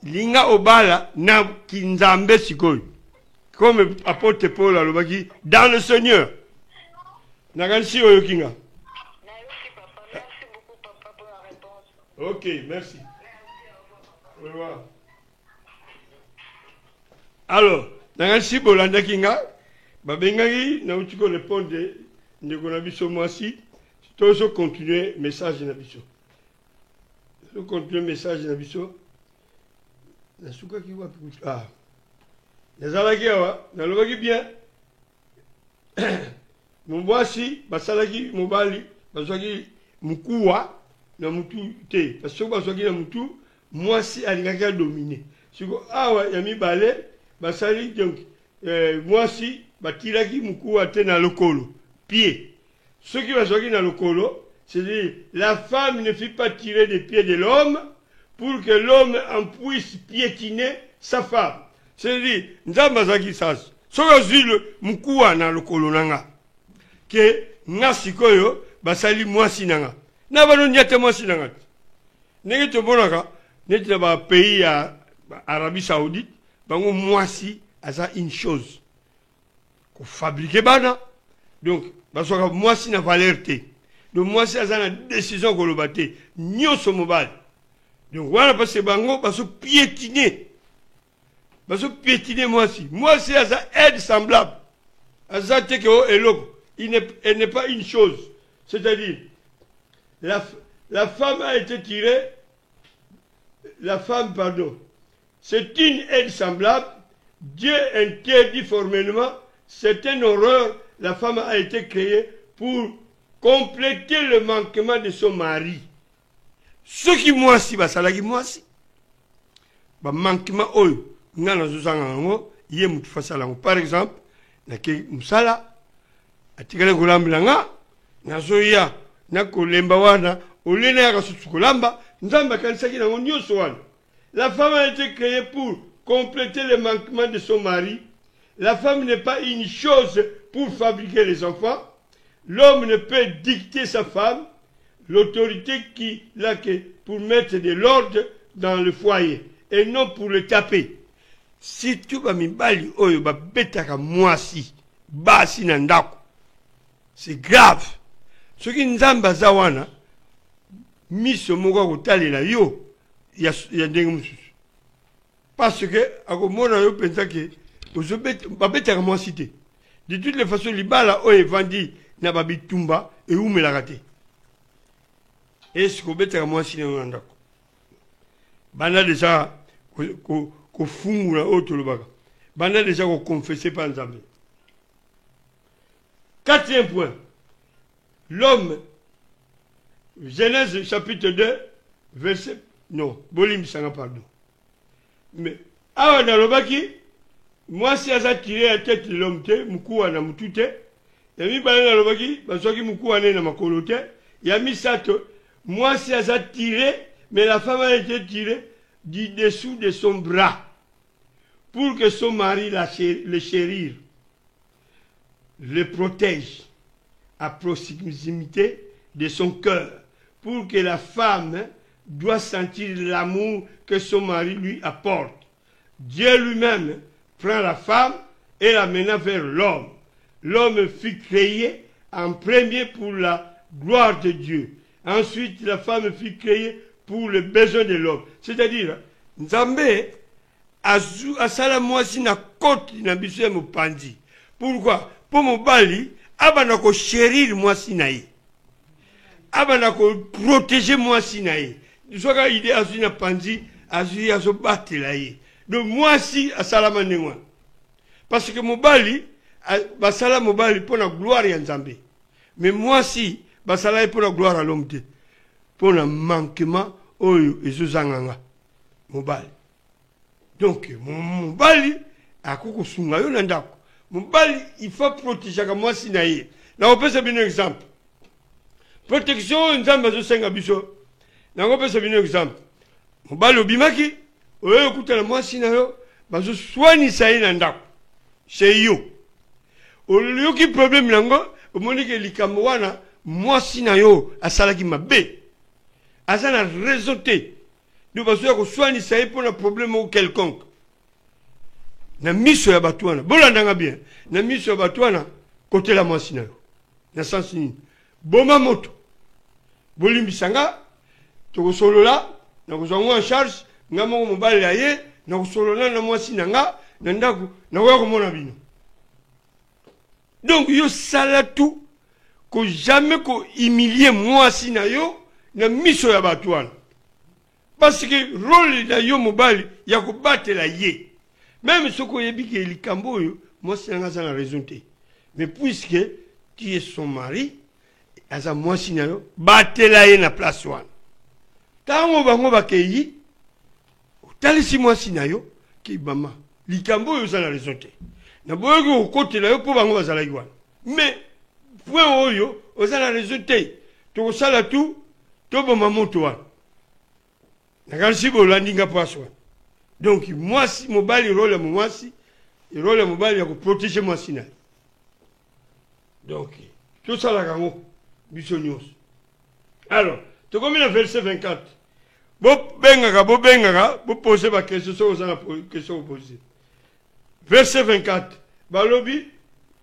linga obala, na kinzambe sikoi. Comme apôtre Paul a dit, dans le Seigneur. Nagansi Oyokinga. Merci beaucoup, papa, pour la réponse. Ok, merci. Au revoir. Alors, Nagansi Bolanda Kinga, Babengari, n'a pas répondre, nous avons ce mois-ci, toujours continuer le message de Nabiso. Nous continuer le message de Nabiso. Ah. Nazalaki awa, nalobaki bien. Mubwasi, basalaki mobali, baswaki mukuwa na mutu te. Parce que baswaki na mutu, mwasi alingaki a dominer. Siko awa ya mibale, basali donc mwasi batiraki mukuwa te na lokolo, pied. Ceux qui baswaki na lokolo, c'est-à-dire la femme ne fit pas tirer des pieds de l'homme pour que l'homme en puisse piétiner sa femme. C'est-à-dire, nzamba zaki sas. Soka zile mkuwa na lokolo nanga. Ke nga sikoyo basali mwasi nanga. Na bano nyate mwasi nanga. Nenge tobonaka neti na ba pays ya Arabie Saoudite, bango mwasi aza une chose. Ko fabriquer bana. Donc, basoka mwasi na valeur te. Donc mwasi aza na décision ko lobate. Nyoso mobile. Donc voilà parce que bango baso piétiner. Parce que piétiner moi aussi, à ça aide semblable. À ça, elle n'est pas une chose. C'est-à-dire, la femme a été tirée, c'est une aide semblable. Dieu interdit formellement, c'est une horreur. La femme a été créée pour compléter le manquement de son mari. Ce qui moi si, ça l'a dit moi si. Manquement, par exemple, musala atikale kulambulanga nazoya nakolemba wana olena yakasusukulamba nzamba kanisaki nango nyonso wana. La femme a été créée pour compléter le manquement de son mari. La femme n'est pas une chose pour fabriquer les enfants. L'homme ne peut dicter sa femme l'autorité qu'il a pour mettre de l'ordre dans le foyer et non pour le taper. Si tu vas mibali oyo ba betaka mwasi basi na ndako, c'est grave. Ce qui nzamba za wana miso moko kotalela yo ya ndenge mususu. Parce que akomona yo pensa ke ba betaka mwasi te. De toutes les façons libala oyo evandi na babitumba e umelaka te. Est-ce que betaka mwasi na ndako? Bana déjà ko fungula otolobaka. Bana déjà ko confesser par Nzambe. Quatrième point. L'homme, Genèse chapitre 2, verset... Non, Bolim Sanga, pardon. Mais, awa nalobaki, moi si aza tiré la tête de l'homme te, mukuwa na mutu te, yami bana nalobaki, basoki mukuwa ne na makolo te, yami sato, moi si aza tiré, mais la femme a été tirée du dessous de son bras, pour que son mari le chérir, le protège à proximité de son cœur, pour que la femme doit sentir l'amour que son mari lui apporte. Dieu lui-même prend la femme et la mena vers l'homme. L'homme fut créé en premier pour la gloire de Dieu. Ensuite, la femme fut créée pour le besoin de l'homme. C'est-à-dire, Nzambe asala mwasi na koti na biso ya mopanzi. Pourquoi? Pour mobali abana ko chérir mwasi na ye. abana ko protéger moi sinaye soka idée azuna panzi azuya azo batela ye donc moi si asalama nengwa parce que mobali basala mobali pour la gloire ya Nzambe mais moi si basala pour la gloire à l'homme pour le manquement oyo ezozanganga mobali donc mobali akokosunga yo na ndako mobali il faut protéger ka moi sinaye na opesa bino exemple protection Nzambe azosenga biso na opesa bino exemple mobali obimaki oyo kutala moi sinayo bazo soignisa ye na ndako chez yo oloyoki problème nango omoni ke likambo wana moi sinayo asalaki mabe asa na raison te do bazo ya ko soignisa ye pour un problème ou quelconque na miso ya bato wana bolandanga bien na miso ya bato wana côté la moi sinayo na sens ni boma moto bolimbisanga tokosolola na kozwango en charge nga moko mobali ya ye na kosolola na mwasi na nga na ndako na koya komona bino donc yo sala tout ko jamais ko humilier mwasi na yo na miso ya bato wana parce que rôle na yo mobali ya kobatela ye même soko oyebi ke likambo oyo mwasi na nga aza na raison te mais puisque tu es son mari aza mwasi na yo batela ye na place wana tango bango bakeyi talisi mwasi na yo ki mama likambo oyo oza na raison te na boyoki okotela yo mpo bango bazalaki wana mais point oyo oza na raison te tokosala tu toboma moto wana nakanisi bolandi nga place wana donc mwasi mobali role ya mwasi role ya mobali ya koprotege mwasi na ye donc tosalaka yango biso nyonso alors tokomi na verset 24 bobengaka bopose bakestion soki oza na question opose verset 24 balobi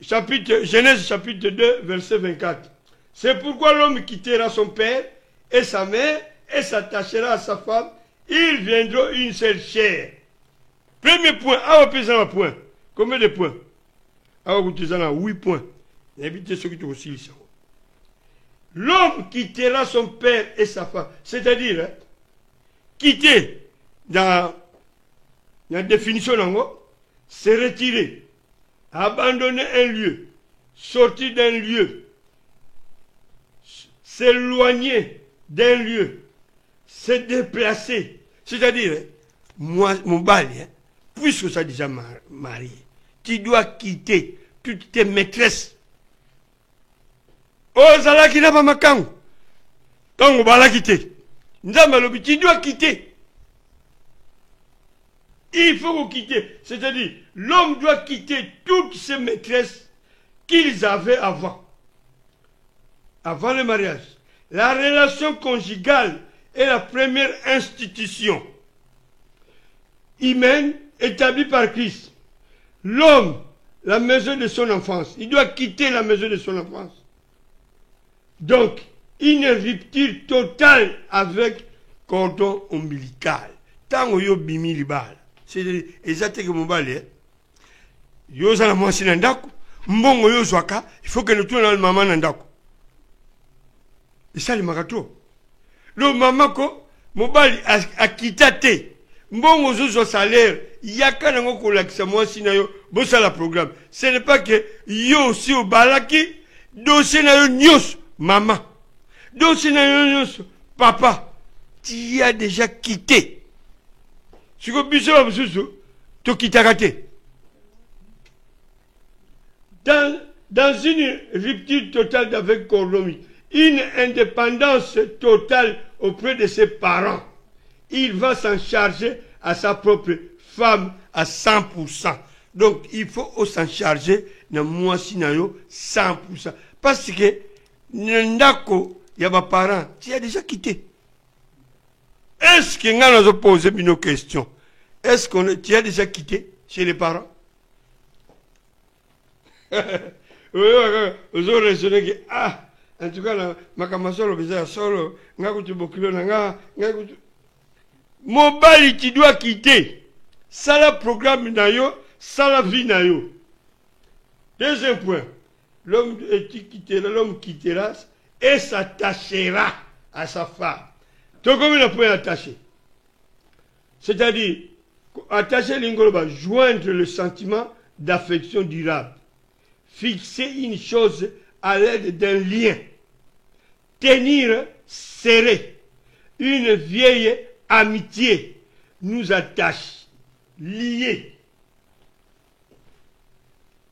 Genèse chapitre 2 verset 24 c'est pourquoi l'homme quittera son père et sa mère et s'attachera à sa femme ils viendront une seule chair premier point awa pesa na point combien de points awa kuteza na 8 points nayebite soki tokosilisa l'homme quittera son père et sa femme c'est-à-dire quitter dans la définition nango c'est retirer abandonner un lieu sortir d'un lieu s'éloigner d'un lieu se déplacer c'est-à-dire moi mon bali puisque ça déjà marié tu dois quitter toutes tes maîtresses ozalaki na bamakango ntango balaki te Nzambe alobi tu dois quitter. Il faut quitter. C'est-à-dire, l'homme doit quitter toutes ses maîtresses qu'ils avaient avant le mariage. La relation conjugale est la première institution humaine établie par Christ. L'homme, la maison de son enfance, il doit quitter la maison de son enfance. Donc, une rupture totale avec cordon ombilical. Tango yo bimi libala. C'est exactement que mon balai. Yo za na mwasi na ndako, mbongo yo zwaka, il faut que nous tourne na maman na ndako. Et ça le marato. Le maman ko mobali a quitté. Mbongo zo salaire, yaka nango ko lakisa mwasi na yo, bossa la programme. Ce n'est pas que yo si au balaki, dossier na yo nyos maman. Donc, papa, tu as déjà quitté. Si vous tu as raté. Dans une rupture totale avec Colombie, une indépendance totale auprès de ses parents, il va s'en charger à sa propre femme à 100%. Donc, il faut s'en charger de moi, 100%. Parce que, Ndako, il y a mes parents, tu as déjà quitté. Est-ce que nous avons posé une question? Est-ce que tu as déjà quitté chez les parents? Vous avez raisonné que, en tout cas, ma camasolo, solo, mobile, tu dois quitter. Ça le programme nayo, ça la vie nayo. Deuxième point, l'homme quittera et s'attachera à sa femme. Donc, comme il a pu attacher. C'est-à-dire, attacher l'ingoloba, joindre le sentiment d'affection durable. Fixer une chose à l'aide d'un lien. Tenir serré. Une vieille amitié nous attache. Lier.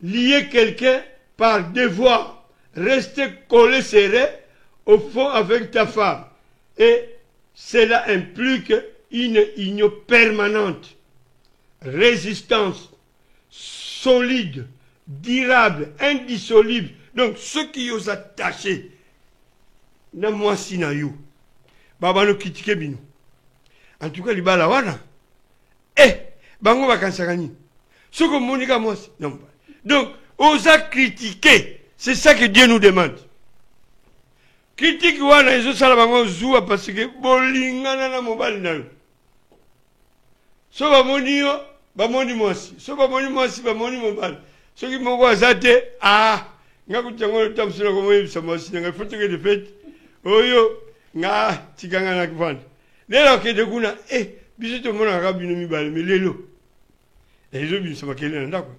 Lier quelqu'un par devoir. Rester collé serré au fond avec ta femme. Et cela implique une union permanente, résistance, solide, durable, indissoluble. Donc, ceux qui os attachés, na moi si na you, baba no kitike bino. En tout cas, libala wana, bango bakansakani. Ce que monika moi si, non. Donc, osa critiquer, c'est ça que Dieu nous demande. Critique wana ezo sala bango zuwa parce que bolingana na mobali na yo. So bamoni yo, bamoni mwasi. So bamoni mwasi, bamoni mobali. So ki moko azate, nga kutango tamsula komo yibisa mwasi, nga fotoke de fete. Oyo, nga tikanga na kifanda. Lelo kede kuna, biso to mona kabino mibali, me lelo. Ezo bisa makele na ndako.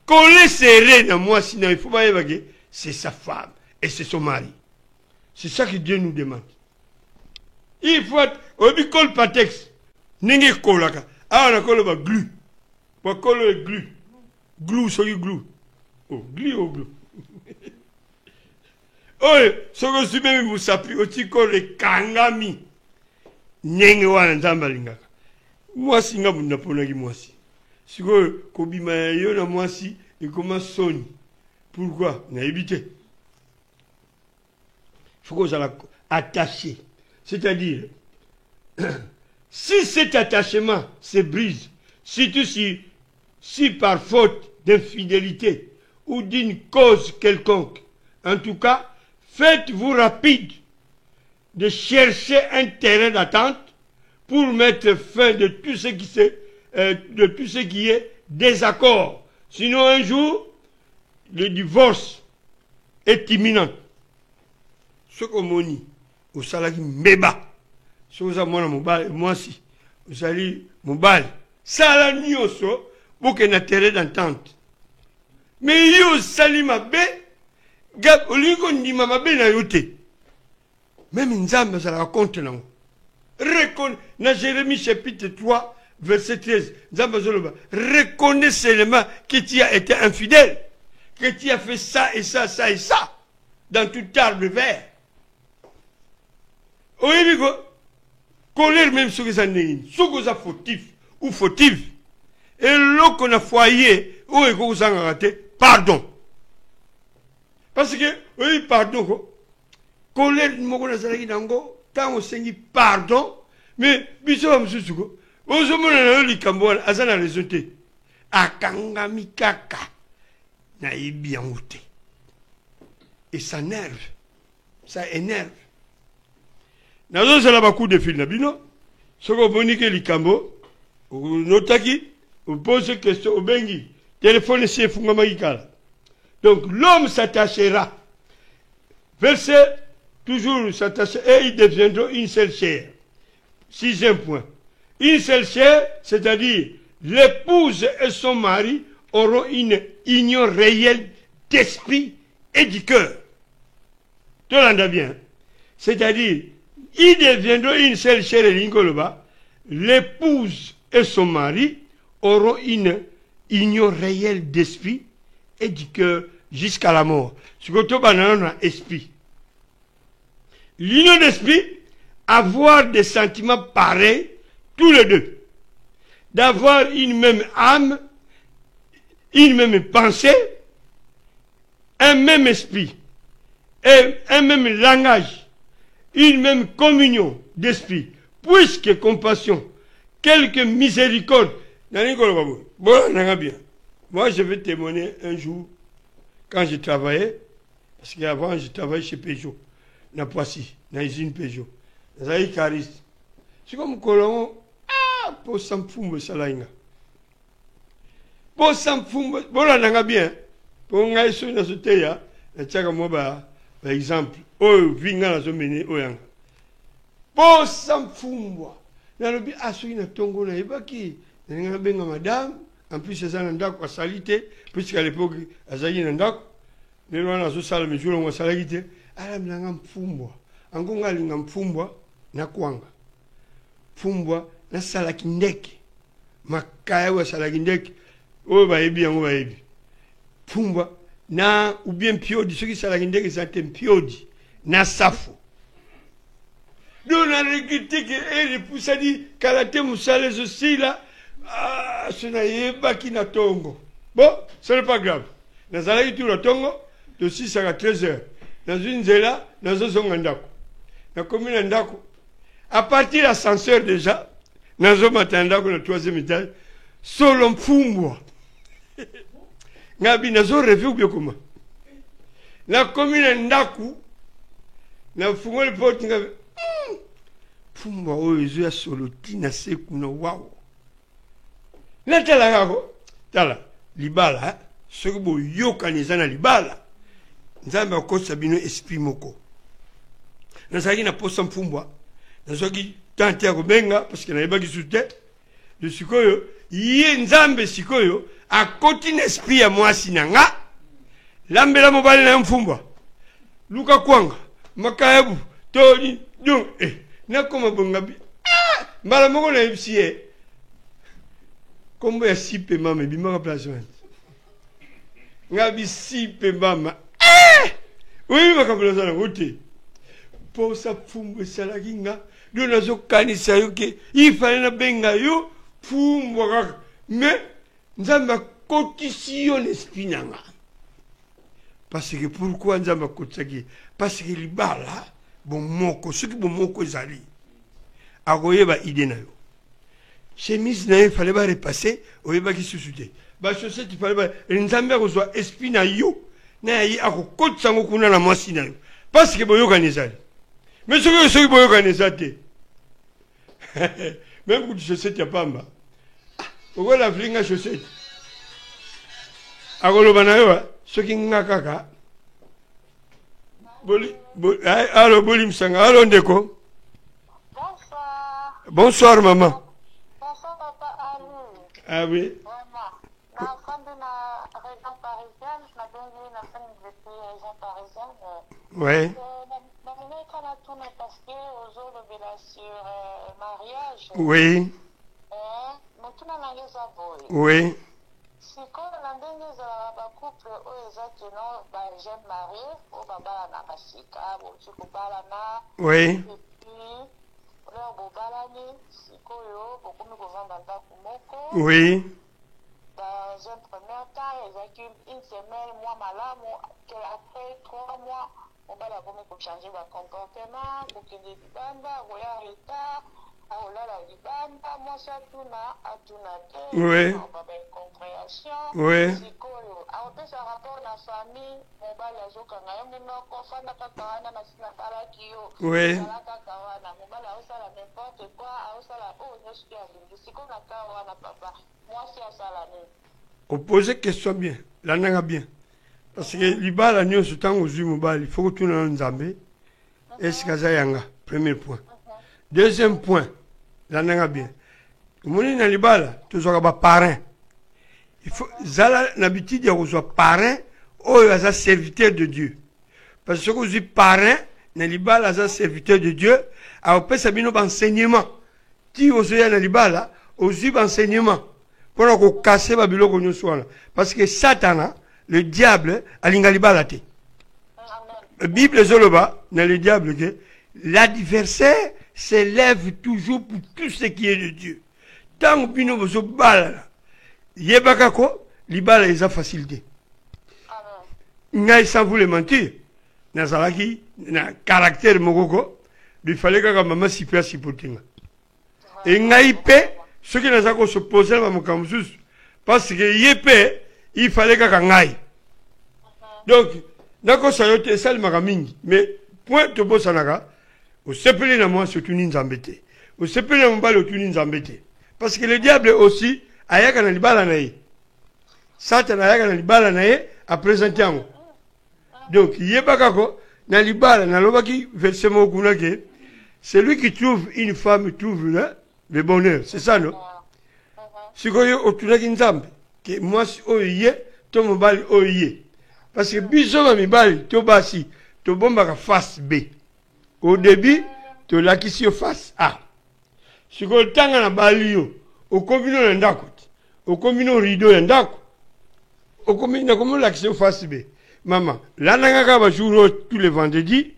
Collé serré dans moi, sinon il faut pas évacuer, c'est sa femme et c'est son mari. C'est ça que Dieu nous demande. Il faut être, on dit colle pas texte. N'engage kolaka. On a collé ba glue. On colle glue. Glue, c'est glue. Oh, glue ou glue. Oh, ce que je même vous sappi, on colle kangami. N'engage wana nzamba lingaka. Moi si nga bunda pona ki moi si. Si vous kobima yo na mwasi et comment sonne. Pourquoi? N'a évité. Il faut qu'on soit attaché. C'est-à-dire, si cet attachement se brise, surtout si par faute d'infidélité ou d'une cause quelconque, en tout cas, faites-vous rapide de chercher un terrain d'attente pour mettre fin de tout ce qui est désaccord. Sinon, un jour, le divorce est imminent. Ce qu'on m'a dit, au salaki mbeba, ce que moi moi si, au sali mobile, ça la nioso, pour qu'il y ait un terrain d'entente. Mais yo sali ma bé, gab, au lieu qu'on dit ma bé na yote, même Nzamba ça raconte non. Dans Jérémie chapitre 3, verset 13, reconnais seulement que tu as été infidèle, que tu as fait ça et ça, ça et ça, dans tout arbre vert. Oui, colère même ce que ça n'est, ce que ça fautif ou fautif. Et là qu'on a foyer, où est-ce que ça a raté, pardon. Parce que, oui, pardon, colère, tant on s'est pardon, mais, bisous, monsieur Souko. Ozomona na likambo azana résulté akanga mikaka na ibi yangote et ça nerve, ça énerve. Nazo sala ba coup de fil na bino soko bonike likambo notaki ou pose question au bengi téléphone c'est fungama ikala. Donc l'homme s'attachera, verset toujours s'attacher et ils deviendront une seule chair. 6e point. Une seule chair, c'est-à-dire l'épouse et son mari auront une union réelle d'esprit et du cœur. Tout le monde bien. C'est-à-dire, ils deviendront une seule chair et l'ingoloba. L'épouse et son mari auront une union réelle d'esprit et du cœur jusqu'à la mort. Ce que tu as esprit. L'union d'esprit, avoir des sentiments pareils, tous les deux, d'avoir une même âme, une même pensée, un même esprit, et un même langage, une même communion d'esprit, puisque compassion, quelque miséricorde. Moi, je vais témoigner un jour, quand je travaillais, parce qu'avant, je travaillais chez Peugeot, na Poissy, dans l'usine Peugeot, dans un cariste. C'est comme Colombo. Pour s'en foutre, ça là. Pour s'en foutre, bon là, bien. Pour ngai so na soteya na tiaka mo ba exemple oyo vinga na zo mene oyanga po samfumbwa na lobi asoki na tongo na yebaki na benga madame en plus ça na ndako asalite puisqu'à l'époque azali na ndako lelo wana azosala misolo ngo asalaki te alamilanga mfumbwa ango ngalinga mfumbwa na kwanga mfumbwa nasalaki ndeke makaya oyo asalaki ndeke oyo bayebi yango bayebi mfumbwa na ou bien mpiodi soki esalaki ndeke eza te mpiodi na safu do na rekitike erepusani kala te mosala ezosila so nayebaki na tongo bon ce n'est pas grave nazalaki tu na tongo tosisaka 13 heures nazwi nzela nazozonga ndako nakomi na ndako à partir d'ascenseur déjà nazomata na ndako na 3e étage solo mfumbwa ngabi nazoreve ubie koma nakomi na ndako nafungoli porte ngabi mfumbwa oyo ezo ya solo tina se kuna wawo natala kako tala libala soki boyokani eza na libala nzambe akosa bino esprit moko nazalaki na posa mfumbwa nazwaki tante ya kobenga parce que nayebaki su te de sikoyo ye nzambe sikoyo akoti na esprit ya mwasi na nga lambela mobali na ye mfumbwa luka kwanga makayabu toni donc nakoma bongabi mbala moko nayebisi ye kombo ya sipe mama ebimaka place wana ngabi sipe mama oyebi makambo naza nango te posa mfumbwa esalaki nga do nazokanisa yo ke ifale nabenga yo mfumbwa kaka me nzambe akotisi yo na esprit na nga parce que pourquoi nzambe akotisaki parce que libala bomoko soki bomoko ezali akoyeba ide na yo chemise na ye fale barepasse oyebaki susu te bachaussette fale nzambe akozwa esprit na yo na ye akokotisa yango kuna na mwasi na yo parce que boyokani ezali mais soki boyokani eza te même kuti chaussette ya pamba okola flinga chaussette akoloba na yo soki nga kaka alo boli msanga alo ndeko bonsoir maman. Bonsoir papa Ali. Ah oui. Vraiment. Na femme de la région parisienne, je m'appelle la femme de la région parisienne. Ouais. Parce que aujourd'hui, sur mariage. Oui. Mais tout le monde est à boy. Oui. Si quand on a donné un couple où ils ont un jeune mari, ou baba na basika, ou tu peux pas na. Oui. Et puis, leur bobalani, si koyo, beaucoup nous vendre dans kumoko. Oui. Dans un premier temps, ils ont une semaine, moi malade, après 3 mois. On va changer le comportement, pour qu'il y ait du banda, ou un retard, ou la libanda, moi ça tourna, à tourner, oui. On va avoir une compréhension, oui. Psycholo. Alors, on a rapport à la famille, on va la zoka, on a un enfant, on a un enfant, on oui. n'importe quoi, moi c'est à ça l'année. Opposez question bien, la nanga bien. Parce que libala nyo soutang ozu mobali, il faut que tu n'en nzambe. Est-ce que ça yanga? Premier point. Deuxième point, la nanga bien. Moni na libala, tu sois pas parrain. Il faut zala l'habitude de recevoir parrain, ou as serviteur de Dieu. Parce que vous êtes parrain, na libala as serviteur de Dieu, a opé sabino enseignement. Ti ozoya na libala, ozu enseignement. Pour qu'on casse babilo ko nyoswana. Parce que Satan, le diable, alingalibala te. La Bible zoloba, dans le diable, que l'adversaire s'élève toujours pour tout ce qui est de Dieu. Tant que bino bozo bala, yebakako, libala est facilité. N'a sans vous le mentir, nazalaki, na caractère mokoko, il fallait que maman s'y passe si potinga. Et ngaïpe, ce qui n'a pas se poser à mon campus, parce que yépé, il fallait que ngai. Donc, d'accord, ça y est, ça le magamingi. Mais, point de bossanaga, au sepelé na moi, c'est une embêtée. Au sepelé na moi, c'est une embêtée. Parce que le diable aussi, ayaka na libala nae. Satan ayaka na libala nae, à présenter yango. Donc yebakako na libala na lobaki verset mokuna ke celui qui trouve une femme trouve le bonheur, c'est ça non? Sikoyo otunaki nzambe ke mwasi oyo ye to mobali oyo ye. Parce que biso ba mibali to basi to bombaka face B. Au début to lakisi yo face A. Sikoyo tanga na bali yo okomino na ndako. Okomino rideau ya ndako. Okomino komo lakisi yo face B. Maman, là nanga ba jour tous les vendredis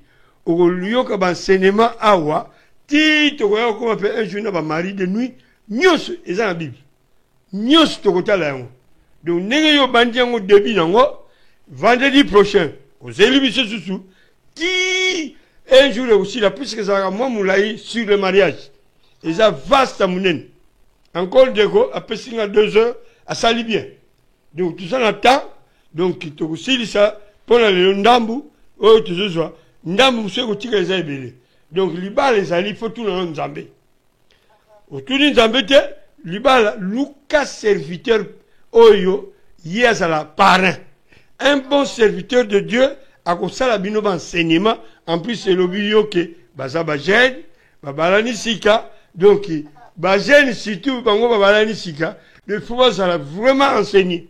au lieu ka ba enseignement awa ti to ko ko appelle un jour na ba mari de nuit nyos eza na Bible. Nyos to kotala yango. Donc nenge yo bandi yango début nango vendredi prochain aux élibiso susu qui un jour aussi la plus que ça moi moulai sur le mariage. Eza vaste amunen. Encore dégo après 2 heures à sali bien. Donc tout ça n'attend. Donc tu aussi ça pour le ndambu oh tu sais ça ndambu c'est que tu les as belé. Donc libala les ali faut tout le nzambe. Autour du nzambe te libala Lucas serviteur oyo yezala parrain. Un bon serviteur de Dieu a comme ça la binoba enseignement en plus c'est l'obio que baza bajen babalani sika donc bajen surtout bango babalani sika le faut ça vraiment enseigner.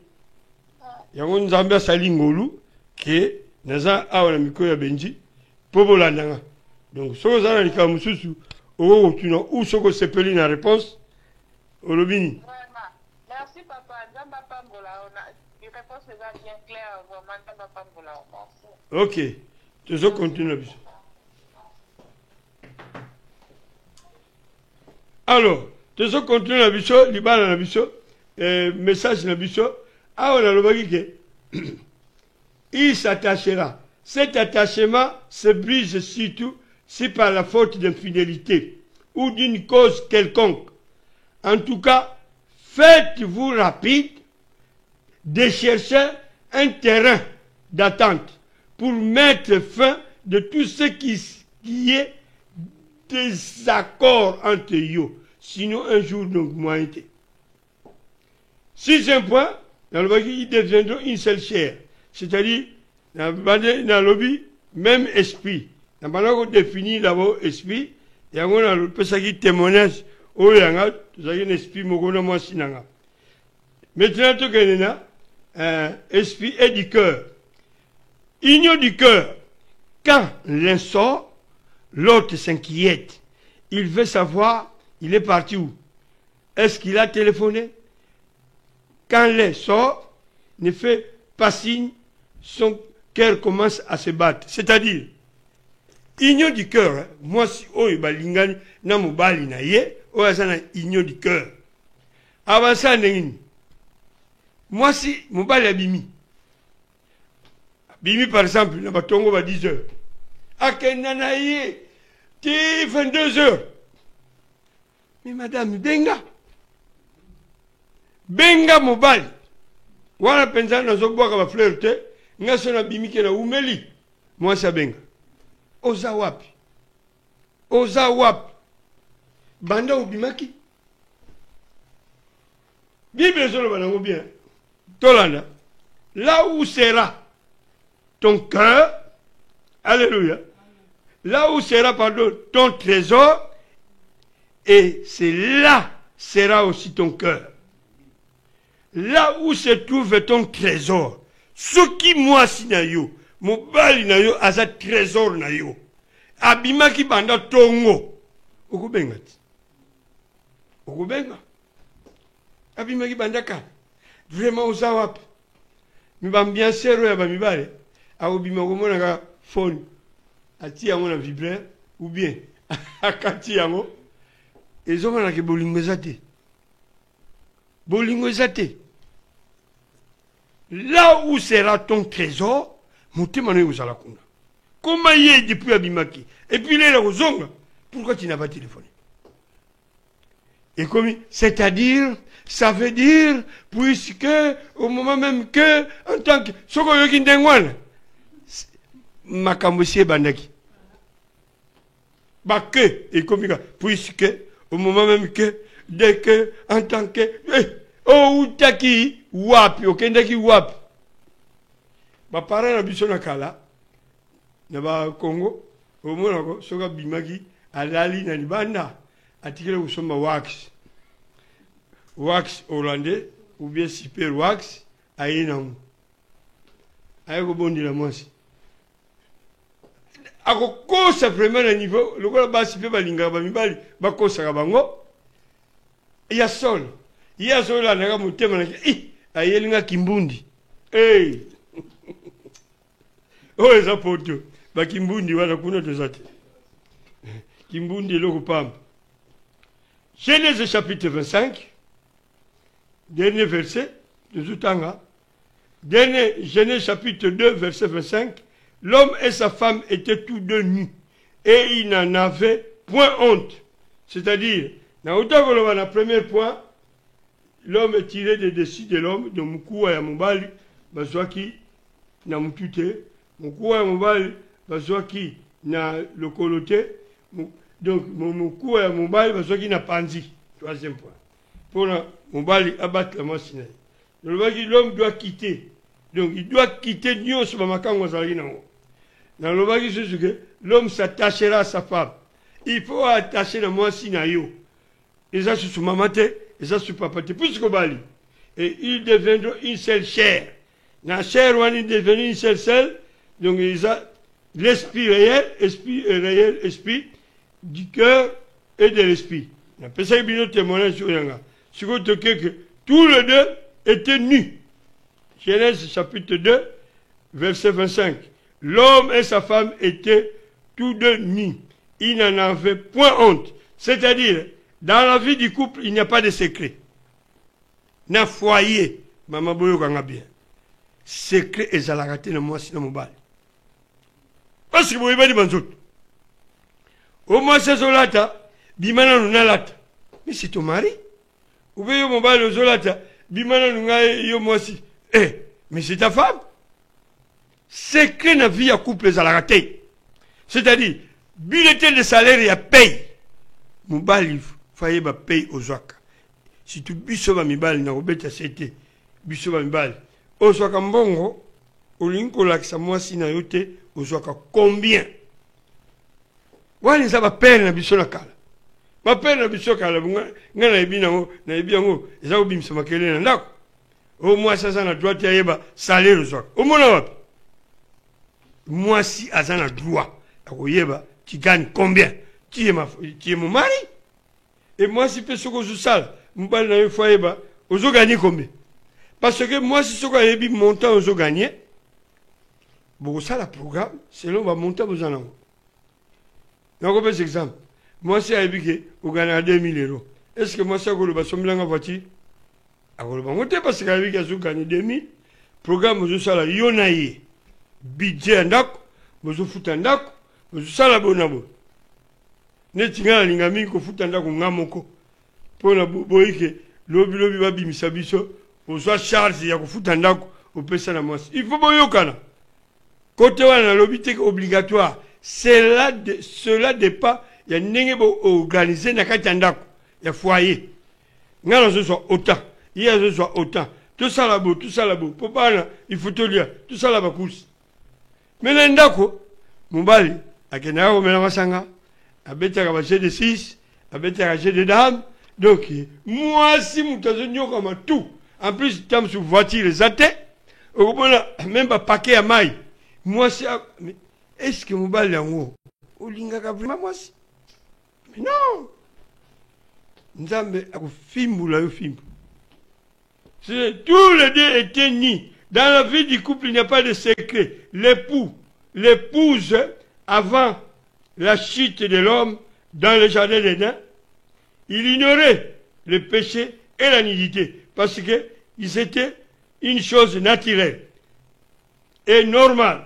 Yango nzambe asali ngolu ke naza awa na mikolo ya benji po bolandanga. Donc soko zana lika mususu o tuna ou soko sepeli na réponse olobini. Vraiment. Merci papa, nzamba pambola ona les réponses sont bien claires vraiment nzamba pambola. Merci. OK. Tu zo continue biso. Alors, tu zo continue na biso libala na biso message na biso. Ah, on a le il s'attachera. Cet attachement se brise surtout si par la faute d'infidélité ou d'une cause quelconque. En tout cas, faites-vous rapide de chercher un terrain d'attente pour mettre fin de tout ce qui est désaccord entre eux. Sinon, un jour, donc, moi, été. 6e point. Dans le bagi, ils deviendront une seule chair. C'est-à-dire, dans le lobby, même esprit. Dans le bagi, on définit d'abord esprit. Et on a le petit témoignage. Oh, il y a un esprit, moi, sinanga. Maintenant, tout esprit et du cœur. Union du cœur. Quand l'un sort, l'autre s'inquiète. Il veut savoir, il est parti où? Est-ce qu'il a téléphoné? Quand l'un sort, ne fait pas signe, son cœur commence à se battre. C'est-à-dire, union du cœur, hein? Moi, si oyo balingani na mobali na ye, oyo azana union du cœur. Avant ça, moi, si mobali abimi, abimi par exemple, na batongo ba 10 heures, akenda na ye, ti 22 heures. Mais madame, benga mobali wana penza nazobwaka ba fleur te ngaso na bimike na umeli mwasi benga oza wapi banda ubimaki Bible solo banango bien tolanda là où sera ton cœur alléluia là où sera pardon ton trésor et c'est là sera aussi ton cœur. Là où se trouve ton trésor, ce qui moi si na yo, mobali na yo asa trésor na yo, abimaki banda tongo, okubenga ti, okubenga, abimaki banda ka, vraiment oza wapi, mi bambien sero ya bamibale, akobima komona ka phone, ati yango na vibraire, ou bien, akati yango, ezomana ke bolingo eza te, bolingo eza te. Là où sera ton trésor, motema na yo ozala kuna. Comment y est depuis abimaki? Et puis là, ozonga, pourquoi tu n'as pas téléphoné? Et comme, c'est-à-dire, ça veut dire, puisque, au moment même que, en tant que, soko yoki ndengwana, makambo sie bandaki. Bah que, et comme, puisque, au moment même que, dès que, en tant que, oh, utaki, wapi, okendaki wapi. baparent na biso na kala na bakongo omonako soki abimaki alali na libanda atikele kosomba wax hollandais ou bien super wax aye nango aye kobondela mwasi akokosa vraiment na niveau lokola basi mpe balingaka bamibali bakosaka bango ya solo ye azolandaka motema naki ayelinga kimbundi oyo eza poto bakimbundi wana kuna toza te kimbundi eloko pamba. Genèse chapitre 25 dernier verset tozutanga Genèse chapitre 2 verset 25. L'homme et sa femme étaient tous deux nus et ils n'en avaient point honte. C'est-à-dire, dans le premier point, l'homme est tiré des dessus de l'homme, de Mukua et Mubali, Bazwaki, na Mutute, Mukua et Mubali, Bazwaki, na le coloté, donc Mukua et Mubali, Bazwaki, na Panzi. Troisième point. Pour Mubali, abattre la machine. L'homme doit quitter. Donc, il doit quitter Dieu sur ma maman. Dans le bagi, c'est que l'homme s'attachera à sa femme. Il faut attacher la moitié na yo. Et ça, c'est sur ma maman, et ça, c'est papa. Puisque Bali. Et ils deviendront une seule chair. La chair, ils deviennent une seule celle. Donc, ils ont l'esprit réel, esprit du cœur et de l'esprit. On appelle ça un témoignage sur Yanga. C'est que tous les deux étaient nus. Genèse chapitre 2, verset 25. L'homme et sa femme étaient tous deux nus. Ils n'en avaient point honte. C'est-à-dire, dans la vie du couple, il n'y a pas de secret. Na foyer, maman boyo kanga bien. Secret et zalarate na moi sina mobile. Parce que vous avez dit banzot. Au moins c'est zolata, bimana nunalata. Mais c'est ton mari. Vous voyez mobile au zolata, bimana nungaye yo moi si. Mais c'est ta femme. Secret na vie à couple zalarate. C'est-à-dire, bulletin de salaire et à paye. Mobile, faye ba paye aux waka. Si tu biso ba mibali na robeta sete, biso ba mibali. Ozwaka mbongo, olinko lakisa mwasi na yote, ozwaka combien? Wani za ba père na biso na kala. Ba père na biso kala, nga na ebi yango, eza obimisa makele na ndako. O mwasi aza na droit ya yeba salaire ozwaka. Omona wapi? Mwasi aza na droit ya koyeba, tu gagnes combien? Tu es mon mari? Et moi, si je suis sale, je vais gagner combien? Parce que moi, si je suis montant, je vais gagner. Bon, ça, le programme, c'est là où on va monter aux anneaux. Donc, on peut exemple. Moi, si je suis gagné 2000 €. Est-ce que moi, si je suis gagné en voiture? Je vais monter parce que je suis gagné 2000. Programme, je suis là, yonaye. Budget, je suis foutu en dak. Je suis là, bonabo. Netinga linga mingi kofuta ndako ngamoko pona boyike lobi babi misabiso ozwa charge ya kofuta ndako opesa na mwasi. Il faut boyokana côté wana lobi te obligatoire. Cela dépend ya ndenge bo organiser na kati ndako ya foyer ngana zo so autant hier zo so autant tout ça là-bas popana il faut te lire tout ça là-bas course mais ndako mobali akena ko mena masanga abetaka baché de 6, abetaka baché de dames. Donc, moi, si je suis comme tout, en plus, je suis sur voiture, les athées, même pas paquet à maille. Moi, c'est. Est-ce que je suis là haut? Ou l'ingaka vraiment, moi, si. Mais non! Nous avons un film ou un film. Tous les deux étaient nus. Dans la vie du couple, il n'y a pas de secret. L'épouse, avant la chute de l'homme dans le jardin d'Éden, il ignorait le péché et la nudité parce que ils étaient une chose naturelle et normale.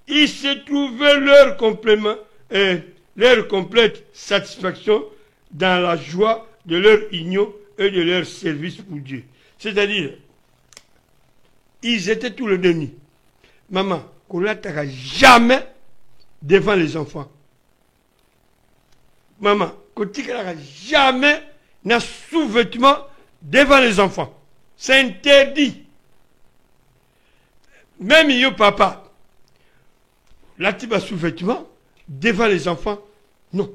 Ils se trouvaient leur complément et leur complète satisfaction dans la joie de leur union et de leur service pour Dieu. C'est-à-dire, ils étaient tous les deux nus. Maman, qu'on n'attaquera jamais devant les enfants. Maman, côté qu'elle n'a jamais n'a sous-vêtement devant les enfants. C'est interdit. même yo papa, là tu vas sous-vêtement, devant les enfants, non.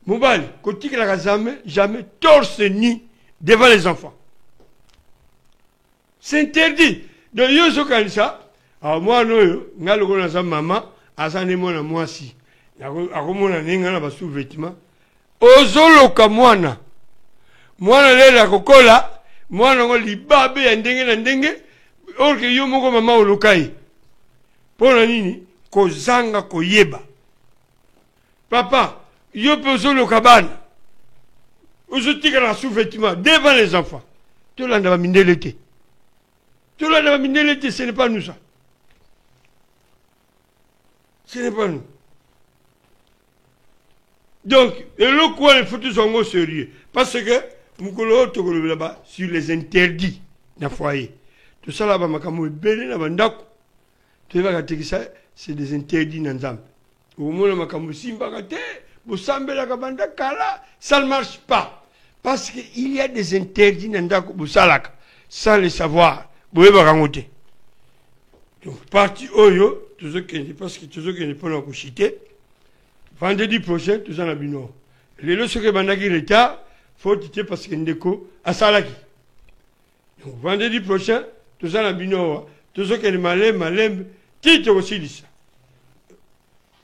Mobile, côté que la jamais torse nu devant les enfants. C'est interdit. Donc, yo so comme ça, alors moi, non, nga le connais sa maman, asane mona moi si. Akomona ninga na ba sous-vêtement. Ozoloka mwana. Mwana lela kokola, mwana ngo libabe ya ndenge na ndenge, orke yo moko mama olokai. Pona nini? Kozanga koyeba. Papa, yo pe ozoloka bana. Ozotika na sous-vêtement devant les enfants. Tout là va mindelete. Tout là va mindelete, ce n'est pas nous ça. Ce n'est pas nous. Donc, et le quoi les photos sont au sérieux. Parce que, nous là-bas, sur les interdits d'un foyer. Tout ça là-bas, je belé là-bas, tu vas que ça, c'est des interdits dans l'âme. Au moins, ça ne marche pas. Parce qu'il y a des interdits dans l'âme, sans le savoir. Donc, parti Oyo, tout ce qui est, parce que tout ce qui est pas dans le vendredi prochain, tout ça n'a pas bino. Les leçons que bandaki retard, faut quitter parce que ndeko à Salaki. Donc, vendredi prochain, tout ça n'a pas bino. Tout ce qui est malem, titre aussi lisa.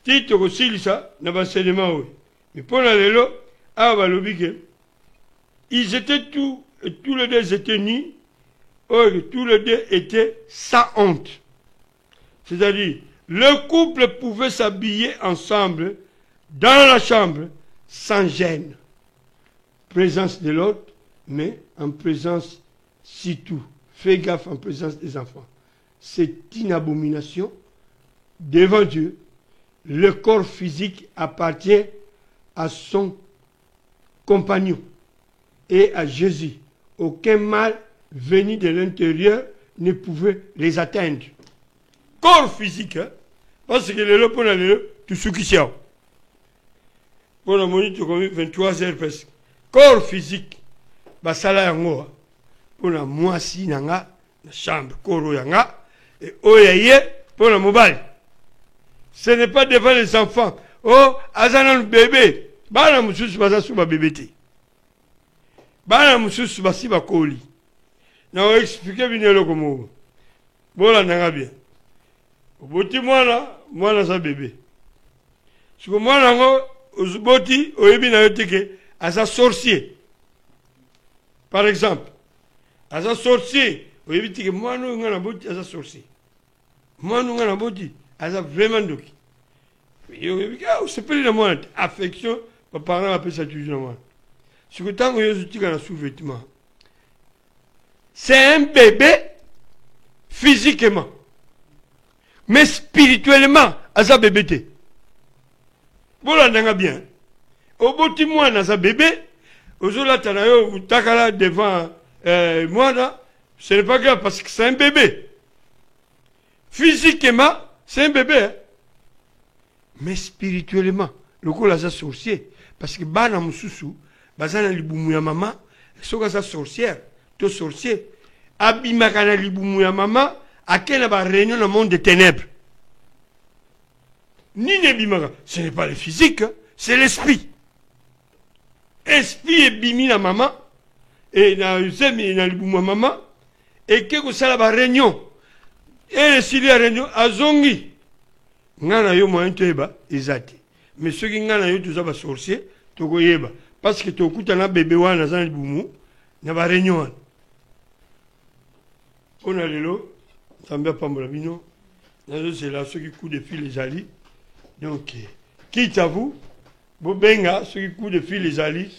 Titre aussi lisa, n'a pas seulement oui. Mais pour la lelo, ils étaient tous les deux étaient nus. Or, tous les deux étaient sans honte. C'est-à-dire, le couple pouvait s'habiller ensemble dans la chambre sans gêne. Présence de l'autre, mais en présence surtout. Fais gaffe en présence des enfants. C'est une abomination devant Dieu. Le corps physique appartient à son compagnon et à Jésus. Aucun mal venu de l'intérieur ne pouvait les atteindre. Corps physique, hein? Parce que le pour le tout ce qui s'y a. Pour la monnaie, tu as 23 heures presque. Corps physique, bah ça là yango. Pour la moisi nanga, la chambre, corps yanga, et oyaye pour la mobile. Ce n'est pas devant les enfants. Oh, azanan bébé. Bah la moussous baza sous ma bébé. Bah la moussous basi ba koli. Na expliquer bien le comment. Voilà nanga bien. Oboti mwana sa bébé. Si mwana ngo uzboti oyebi na yoteke asa sorcier. Par exemple, asa sorcier, oyebi tike mwana ngana boti asa sorcier. Mwana ngana boti asa vraiment doki. Oyebi ka usepeli na mwana affection, papa parent appelle ça toujours na mwana. Si que tango yo tika na sous-vêtement. C'est un bébé physiquement. Mais spirituellement, à sa bébé. Voilà, on a bien. Au bout de moi, à sa bébé, au jour là, vous takala devant moi là, ce n'est pas grave parce que c'est un bébé. Physiquement, c'est un bébé. Hein? Mais spirituellement, le coup là, c'est sorcier. Parce que bana mususu, bazana libumu ya maman, soka sa sorcière, to sorcier. Abimakana libumu ya maman, à quelle réunion dans le monde des ténèbres. Ni nebimaka, ce n'est pas le physique, hein, c'est l'esprit. Esprit est bimi la maman, et dans le maman, et que ça la réunion. Et si la réunion a zongi, ngana yo moyen teba, ezati. Mais ceux qui ngana yo tout ça va sorcier, toko yeba. Parce que tu écoutes un bébé wana dans le boumou, na ba réunion. On a l'élo. C'est là ceux qui coupent de fil les alliés. Donc, qui t'avoue, Bobenga, ceux qui coupent de fil les alliés.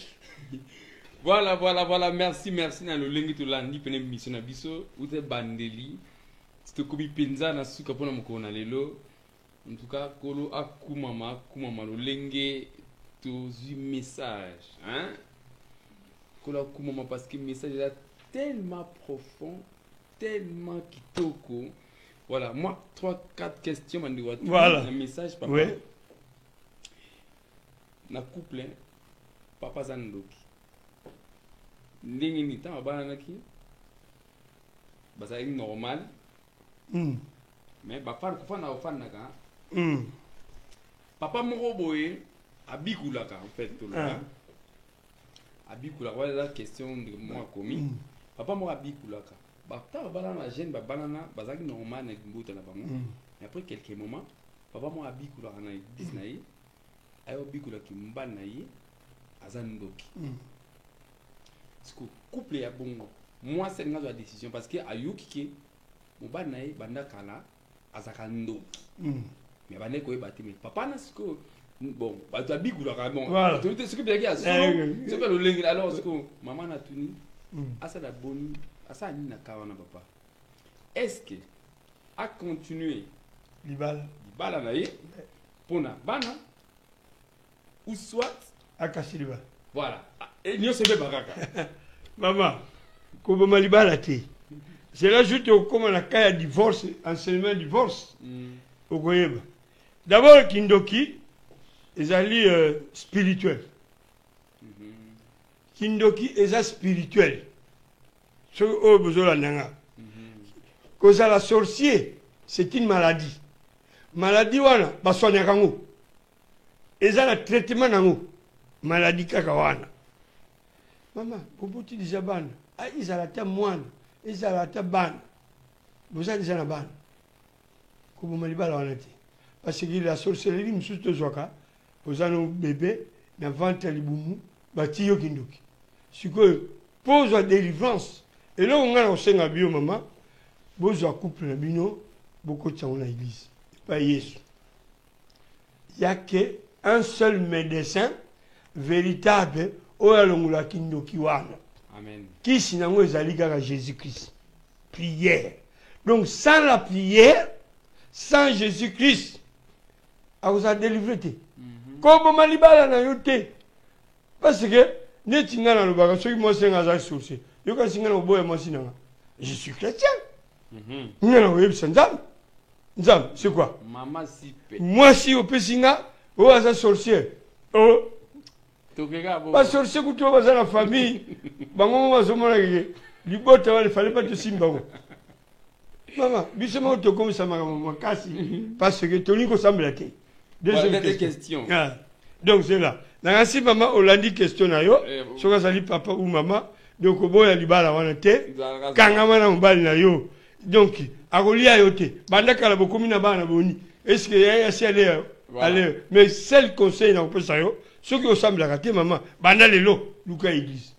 Voilà. Merci. Na le lengi to landi pene mission na biso, ute bandeli. C'était comme penza na suka pona mokona lelo. En tout cas, kolo akumama le lengi to zu message, hein? Kolo akumama parce que le message est tellement profond. Tellement kitoko. Voilà, moi, 3-4 questions, voilà. Un message, papa. Oui. Na couple, papa Zandoki. Ndenge ni ta bana naki. Basa normal. mais bafana kofana ofanaka Mm. papa moko boye abikulaka en fait tout là abikulaka voilà la question de moi commis papa moko abikulaka bata bana na jeune ba banana bazaki normal na mbuta na bango mais après quelques moments papa moko abikulaka na église na ye ayo bikulaki mbana na ye azandoki parce que couple ya bongo moi c'est nga la décision parce que ayoki ke mobana na ye banda kala azaka ndoki mais bande ko ebati mais papa na siko bon bato abikulaka bon voilà tout ce que bien qu'il c'est pas le lingue alors ce que maman na tuni asa la bonne asa ni na kawana papa est-ce que a continuer libala na ye pona bana ou soit akasiliba voilà et nyo sebe bakaka maman koboma libala te c'est là juste comme na cas ya divorce enseignement divorce okoyeba d'abord kindoki ezali spirituel kindoki eza spirituel so o bozola nanga kozala sorcier c'est une maladie wana basoignaka ngo eza na traitement nango maladie kaka wana mama oboti déjà bana ezala ta mwana ezala ta bana boza déjà na bana koboma libala wana te parce que la sorcellerie mosusu tozwaka oza no bébé na ventre ya libumu bati yo kindoki sikoyo mpo ozwa délivrance eloko ngai na kosenga bio mama bozwa couple na bino bokotisa ngo na église epai yesu ya ke un seul médecin véritable oyo alongolaki ndoki wana kisi nango ezali kaka Jésus-Christ prière donc sans la prière sans Jésus-Christ akozala délivré te koboma libala na yo te parce que neti ngai nalobaka soki mwasi nanga azali sorcier yokasi ngai na koboya mwasi nanga je suis chrétien ngai na koyebisa nzambe c'est quoi mwasi opesi nga oyo aza sorcier basorcier kutu oyo baza na famille bango mo bazomona keke libota wana efale pa tosimba bango mama biso moko tokomisa makambo makasi parce que tolingi kosambela te deuxième question donc c'est là nakasi mama olandi question na yo soki azali papa ou mama donc oboya libala wana te kangama na mobali na yo donc akolia yo te banda kala bokomi na bana boni est-ce que yasi ale mais seul conseil na kopesa yo soki osambelaka te mama banda lelo luka église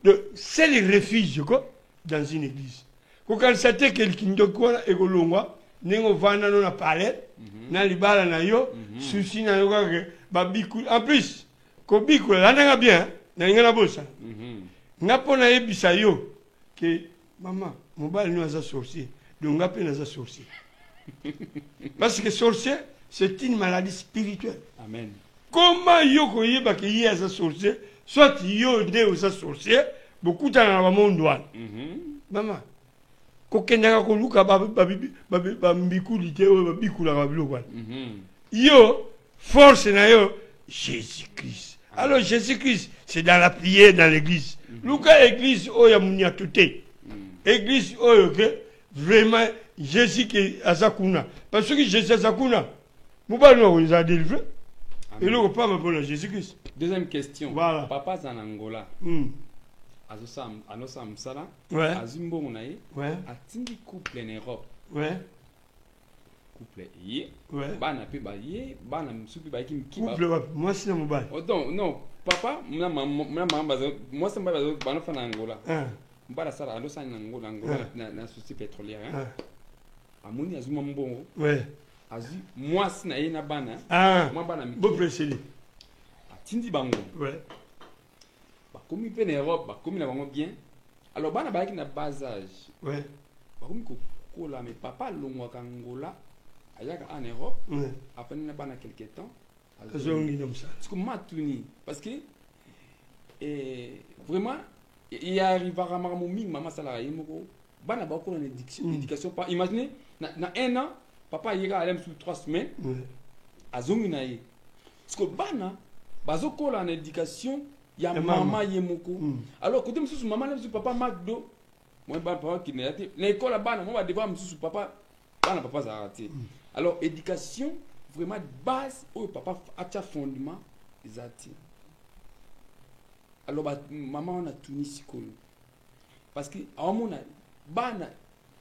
donc c'est le refuge quoi dans une église kokanisa te keliki ndoki wana ekolongwa ndenge ovanda no na palais na libala na yo susi na yo kaka babikula en plus kobikula landanga bien nalinga na bosa nga mpo nayebisa yo ke mama mobali no aza sorcier donc nga mpe naza sorcier parce que sorcier c'est une maladie spirituelle. Amen. Comment yo koyeba ke ye aza sorcier soit yo nde oza sorcier bokutana na bamonde wana mama kokendaka koluka bambikuli te oyo babikulaka biloko wana yo force na yo Jésus-Christ. Alors Jésus-Christ c'est dans la prière dans l'église luka église oyo ya muniato te église oyo ke vraiment Jésus ki aza kuna parce que Jésus aza kuna mobali no oza délivré eloko pamba mpona Jésus-Christ. Deuxième question. Voilà. Papa za na Angola anosa msala azwi mbongo na ye atindi couple en Europe couple ye bana mpe baye bana mosusu mpe bayaki couple wapi mwasi na mobali non papa na mama mwasi mobali banofa na Angola mbala sala alosani na Angola na société pétrolière amoni azwi mwa mbongo azwi mwasi na ye na bana mwa bana bopreseli atindi bango bakomi mpe na Europe bakomi na bango bien alors bana bayaki na bas âge bakomi kokola mais papa alongwaka Angola ayaka en Europe après na bana quelque temps azongi comme ça parce que matuni parce que vraiment il arrivera makambo mingi mama salaka ye moko bana bakola na éducation pas imaginez na un an papa yeka alem sur 3 semaines azongi na ye parce que bana bazokola na éducation ya mama ye moko alors côté mosusu mama na papa Magdo moi papa qui n'a été l'école là-bas moi va devoir me sous papa papa ça a raté. Alors éducation vraiment base au papa a fondement exact. Alors maman on a tout ni psychologue parce que à mon a bana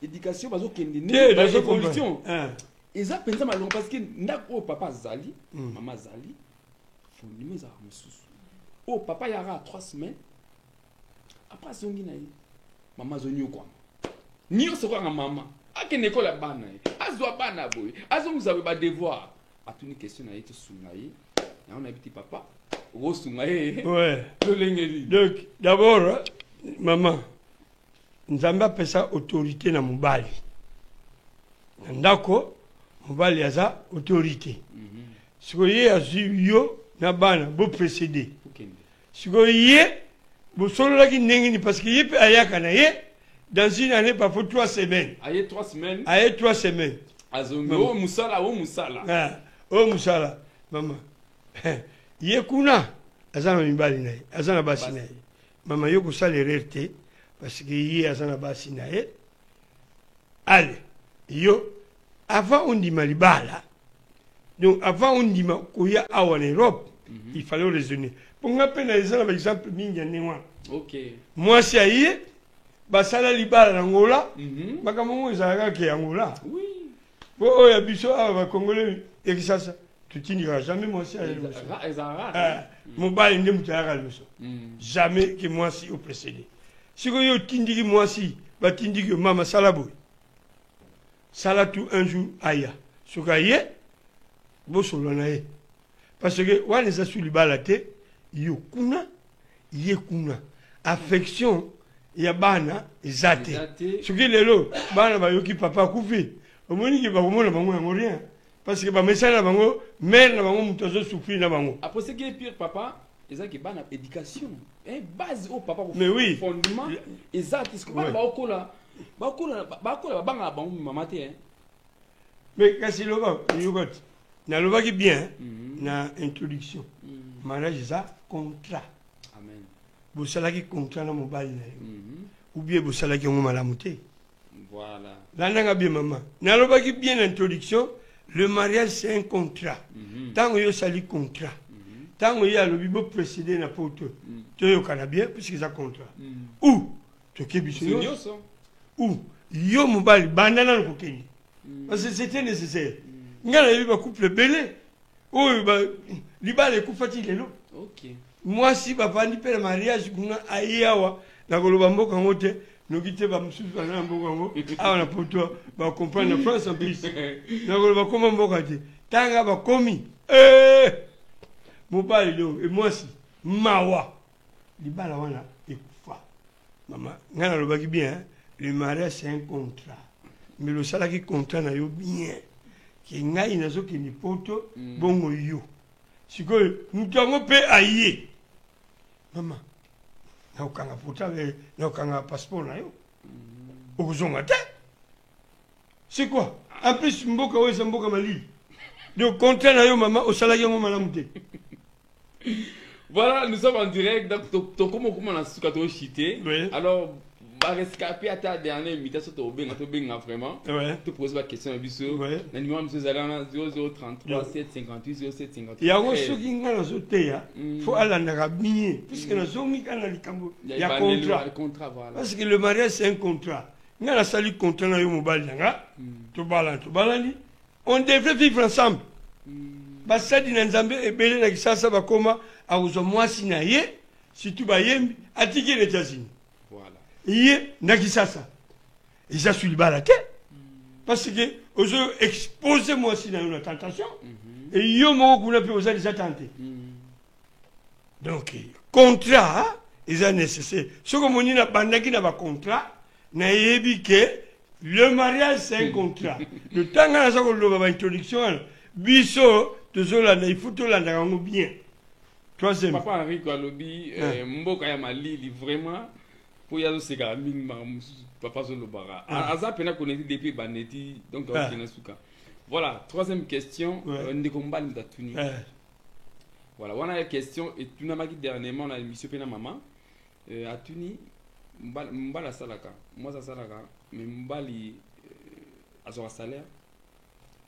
éducation bazo kende ne bazo évolution eza penza malongo parce que ndako papa zali maman zali fondement za mususu oh papa yara 3 semaines après zongi na ye maman zonyo kwa niyo soko nga maman akene ko la bana azwa bana boy azonguza ba devoir atuni question na ye to sunga ye na on habite papa go sunga ye ouais le lengeli donc d'abord maman nzamba pesa autorité na mobali ndako mobali aza autorité siko ye azu yo na bana bo précéder siko ye bo solo la ki ndengini parce que ye pe ayaka na ye dans une année parfois 3 semaines aye 3 semaines aye 3 semaines azongo musala o musala mama ye kuna azana mibali na ye azana basi na ye mama yo kusala erreur te parce que ye azana basi na ye allez yo avant on dit malibala donc avant on dit koya awa en Europe il fallait raisonner pour nga pena ezana par exemple mingi newa OK moi si aye basala libala na ngola makambo ezalaka ke angola oui bo oya biso awa congolais et ça tu t'indira jamais moi si aye mobile ndem tayaka biso jamais que moi si au précédé si yo tindiki moi si ba tindiki mama salabo sala tout un jour aya soka ye bo solo na ye parce que wana za su libala te yo kuna ye kuna affection ya bana ezate soki lelo bana bayoki papa kufi omoni ki bakomona bango yango rien parce que bamesala na bango mère na bango moto azo souffrir na bango après ce qui est pire papa ezaki bana éducation base au papa mais oui fondement exact ce que bana bakola babanga bango mama te mais kasi loba yogoti na lobaki bien na introduction mariage za contrat amen bosalaki contrat na mobali na ye ou bien bosalaki yango malamu te voilà landanga bien maman na lobaki bien introduction le mariage c'est un contrat tango yo sali contrat tango yo alobi bo précéder na poto toyokana bien puisque ça contrat ou tokebi biso ou yo mobali banda na kokeni parce que c'était nécessaire ngana yebi ba couple belé oyo ba libala ekufati lelo OK moi si bavandi mpe na mariage kuna aye awa na koloba mboka yango te noki te bamosusu baza na mboka yango awa na poto bacomprendre na France en plus na koloba koma mboka te ntanga bakomi mobali lo emwasi mawa libala wana ekufa mama ngai nalobaki bien le mariage c'est un contrat mais losalaki contrat na yo bien ke ngai nazokende poto bongo yo sikoyo moto yango mpe aye mama naokanga portable naokanga passeport na yo okozonga te c'est quoi en plus mboka oyo eza mboka malili donc contrat na yo mama osalaki yango malamu te voilà nous sommes en direct donc tokoma okoma na suka tochite alors rescapé à ta dernière invitation to benga vraiment te poser la question à biso na numéro monsieur zalana 0033 758 0758 yango soki nga nazoteya faut alandaka bien puisque nazongi kana likambo ya contrat voilà parce que le mariage c'est un contrat nga nasali contrat na yo mobali nanga tobalani on devrait vivre ensemble basadi na nzambe ebele na kisasa bakoma akozwa mwasi na ye surtout bayembi atiki les États-Unis ye nakisasa eza su libala te parce que ozo expose mwasi na yo na tentation et yo moko kuna mpe oza déjà tenté donc contrat eza nécessaire soki omoni na bandaki na bacontrat nayebi ke le mariage c'est un contrat le temps nga naza koloba baintroduction wana biso tozolanda il faut tolandaka yango bien troisième papa Henri alobi mboka ya malili vraiment pour y aller se gamin papa Zolobara aza pena connecté depuis baneti donc suka voilà troisième question ndekombali ndatuni voilà on a une question et tu n'as pas dit dernièrement on a l'émission pena maman atuni mbala salaka moi ça salaka mais mbali azwa salaire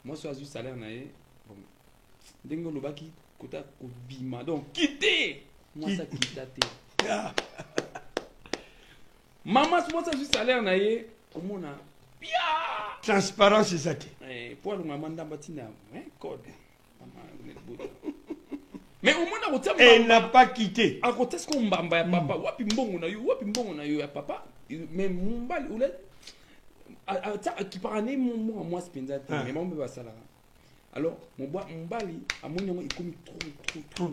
moi so azu salaire na ye bon ndenge lobaki kota ko bima donc quitter moi ça quitter maman moi ça azu salaire na ye omona bien transparence c'est ça pour le maman d'ambatina code mais au moins elle n'a pas quitté à côté ce qu'on mbamba ya papa wapi mbongo na yo ya papa mais mbali ou qui parane moi spenza mais moi me basala alors mbali à mon nom il comme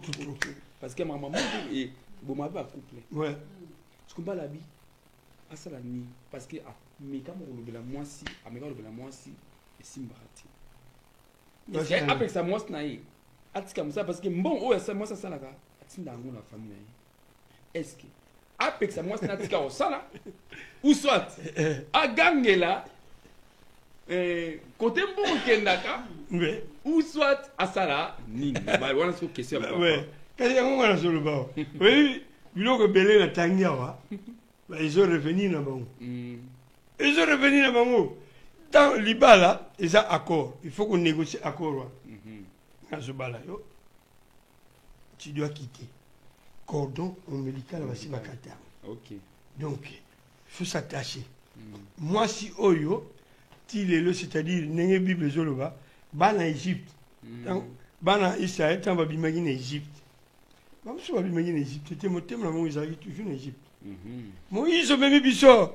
trop parce que ma maman et bon ma ba couple ouais ce qu'on ba la bi asala ni parce que mais quand on le la moi si ameka le la moi si et simbarati parce que après ça moi naï atika musa parce que bon oh ça moi ça la ka atinda ngona famille est-ce que après ça moi natika au sala ou soit a gangela côté bon kendaka ou soit a sala ni ba wana so question ouais quand il y a on a sur le bas oui biloko belé na tangiawa ba ils ont revenu na bango ils ont revenu na bango dans libala ils ont accord il faut qu'on négocie accord tu dois quitter. Cordon ombilical va se bakata. OK. Donc il faut s'attacher. Moi si oyo tilelo c'est-à-dire nenge bible zoloba bana Égypte. Bana Israël tant ba bimagine Égypte. Ba so ba bimagine Égypte, c'était motem la mo izali toujours en Égypte. Moïse même biso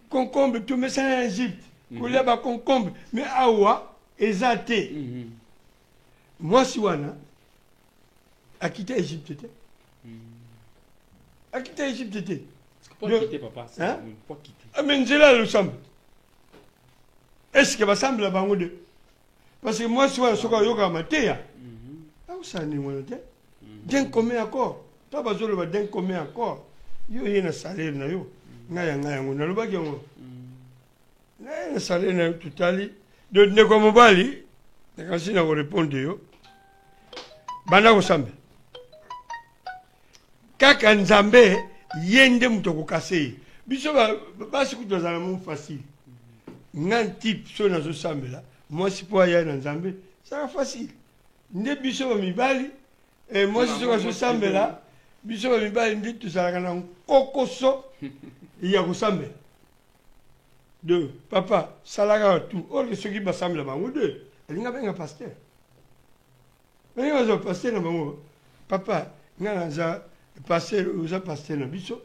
concombre tout mais ça en Égypte. Kolia ba concombre mais awa ezate. Moi, si wana a quitté l'Égypte. A quitté l'Égypte. Pourquoi quitter, papa? Pourquoi quitter? Ah, mais c'est là le semble. Est-ce que va sembler la banque de? Parce que moi, si wana soka yoga matéya. Ah, où ça n'est moi le temps? D'un commun accord. Toi, vas-y, le d'un commun accord. Yo, y a un salaire na yo. Ngaya, on a le baguette. Ngaya, un salaire na yo tout à l'heure. De Nekomobali. Quand si on répond yo. Bana kosambe kaka nzambe yende mutoko kase biso basi kutozala mu facile nan type so na zo sambela moi si po ya na nzambe ça facile nde biso ba mibali moi si so zo sambela biso ba mibali ndi tuzala kana kokoso ya kosambe de papa salaka tout or que ceux qui ba sambela bango de elinga benga pasteur. Mais on a passé dans papa, on a passé dans biso,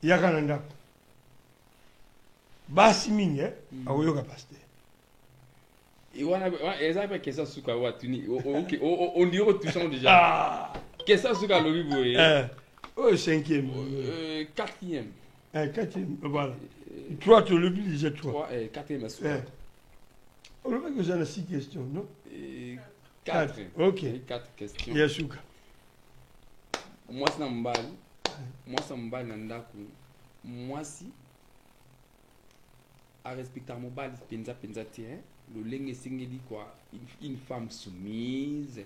il y a Canada. Basi mingi, a oyoka pasteur. Et on a exactement question sur quoi watuni. On dit retouchons déjà. Question sur quoi le bibo. Oh 5e. 4e. 4e, voilà. 3 tu le plus déjà 3. 4e sur. On va que j'ai 6 questions, non? 4. Ok. 4 questions. Yasuka. Moi, c'est Nambal. Moi, c'est Nambal Nandaku. Moi, si. À respecter mon bal, penza tiens. Le lingue dit quoi? Une femme soumise.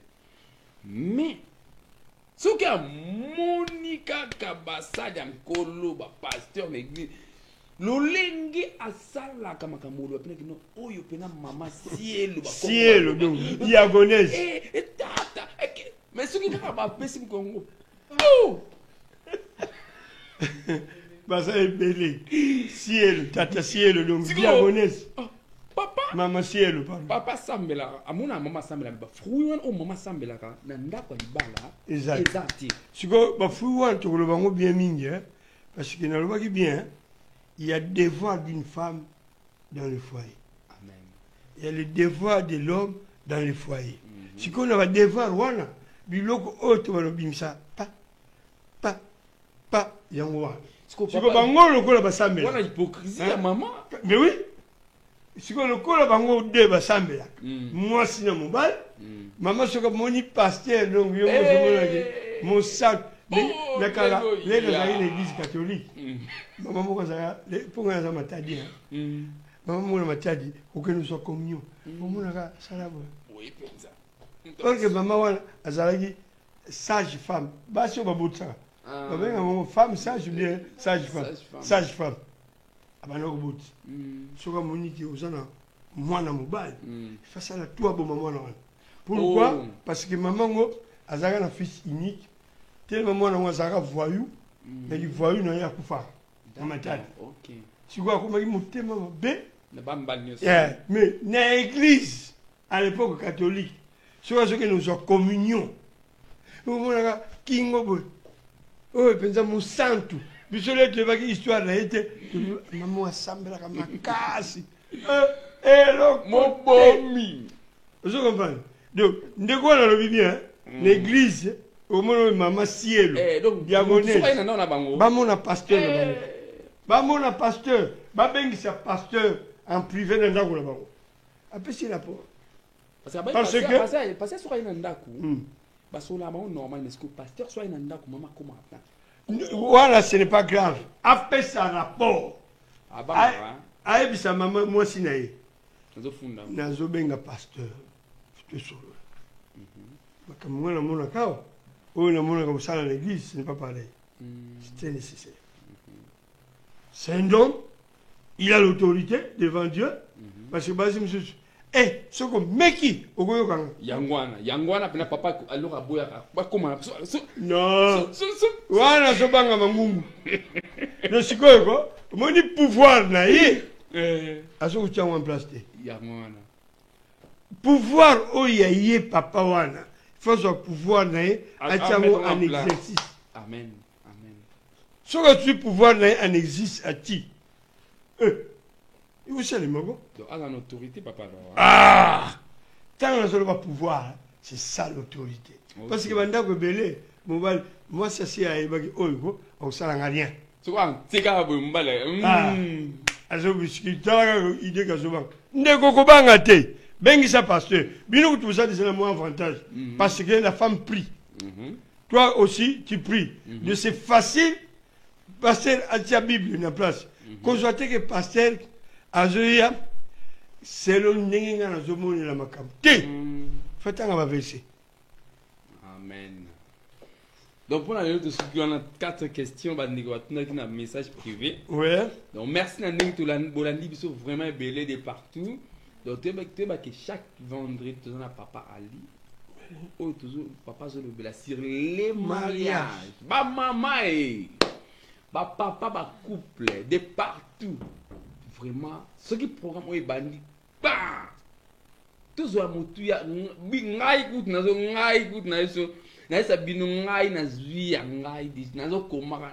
Mais. Ce que Monica Kabasa, Kolo, pasteur, l'église. Lolenge asala kama kamolo apena kino oyo pena mama cielo donc diagonese tata mais ce qui n'a pas pesi Congo oh basa ebele cielo tata cielo donc diagonese papa mama cielo papa sambela amuna mama sambela ba fruit wan o mama sambela ka na ndako libala exact siko ba fruit wan to lo bango bien mingi parce que na lo baki bien. Il y a le devoir d'une femme dans le foyer. Amen. Il y a le devoir de l'homme dans le foyer. Si on a le devoir, wana, biloko oto wano bimsa, pas, yangwa. Si on bango le kola basambe. Wana hypocrisie ya maman. Mais oui. Si on le kola bango de basambe. Moi si na mobile, maman soka moni pasteur donc yo mon sac. L'église catholique. Maman moko za ponga za matadi. Maman moko matadi pour que nous soyons communion. Maman ka salabo. Oui, penza. Parce que maman wana azalaki sage femme. Basi ba botsa. babenga bango femme sage ou bien sage-femme. Sage-femme. Abana koboti. Soka moniki ozana mwana mobali. Face à la toi bon maman wana. Pourquoi? Parce que maman ngo azaka na fils unique. Tellement mwana ngo azaka voyou, mais il voyou na ya kufa. Na matali. OK. Siko akomaki motema mabe. Na bambali nyonso. Mais na église à l'époque catholique. Soka soki nous en communion. Omonaka kingo boy. Oh, pensa mon santo. Biso le tebaki histoire na ete maman assemblaka makasi. Hello Mon bomi. Vous comprenez? Donc, ndeko na lobi bien, l'église au moment maman cielo. Donc diagonale. Bango. Bamona pasteur. Bamona pasteur. Babengisa pasteur en privé na ndako na bango. Apesi la porte. Parce que parce que soit ina ndako. Basola bango normal mais ce que pasteur soit ina ndako mama comment attendre. Voilà, ce n'est pas grave. Apesi un rapport. Ah bah. Aebisa maman moi sinaye. Nazofunda. Nazobenga pasteur. Solo. Makamwana mona kao. Oh, na mona comme ça dans l'église, ce n'est pas pareil. C'était nécessaire. C'est un homme, il a l'autorité devant Dieu. Parce que basi monsieur, ce qu'on meki ogoyo kanga. Yangwana pena papa alors aboya ba comment non. Wana so banga mangungu. No sikoyo ko, moni pouvoir na ye. Aso kutia en place te. Yangwana. Pouvoir oyaye papa wana. Il faut son pouvoir na ye atiango en exercice. Amen. Amen. Ce que tu pouvoir na ye en exercice ati. Il vous sait les mots. Donc à l'autorité papa. Ah! Tant on n'a pas pouvoir, c'est ça l'autorité. Parce que banda ko belé, moi ça c'est à ebaki oyo, on sala rien. C'est quoi? C'est quoi vous mbale? Azo biski tala idée ka zoba. Ndeko ko banga te. Bengisa pasteur. Bino tout ça c'est un moins avantage parce que la femme prie. Toi aussi tu pries. De c'est facile pasteur a la Bible na place. Ko zoate que pasteur azoya selon ndenge na zomoni la makam. Te. Fatanga va verser. Amen. Donc pour la réunion de ce qui on a 4 questions bah ndeko atuna ki na message privé. Ouais. Donc merci na ndenge to la bolandi biso vraiment belé de partout. Donc tu vois que chaque vendredi tu as papa Ali. Oh toujours papa zo le bela sur les mariages. Ba maman ba papa ba couple de partout. Vraiment ce qui programme est bandi. Bah toujours motu ya ngai gut na so na sa binu ngai na zui ya ngai dis na zo komaka.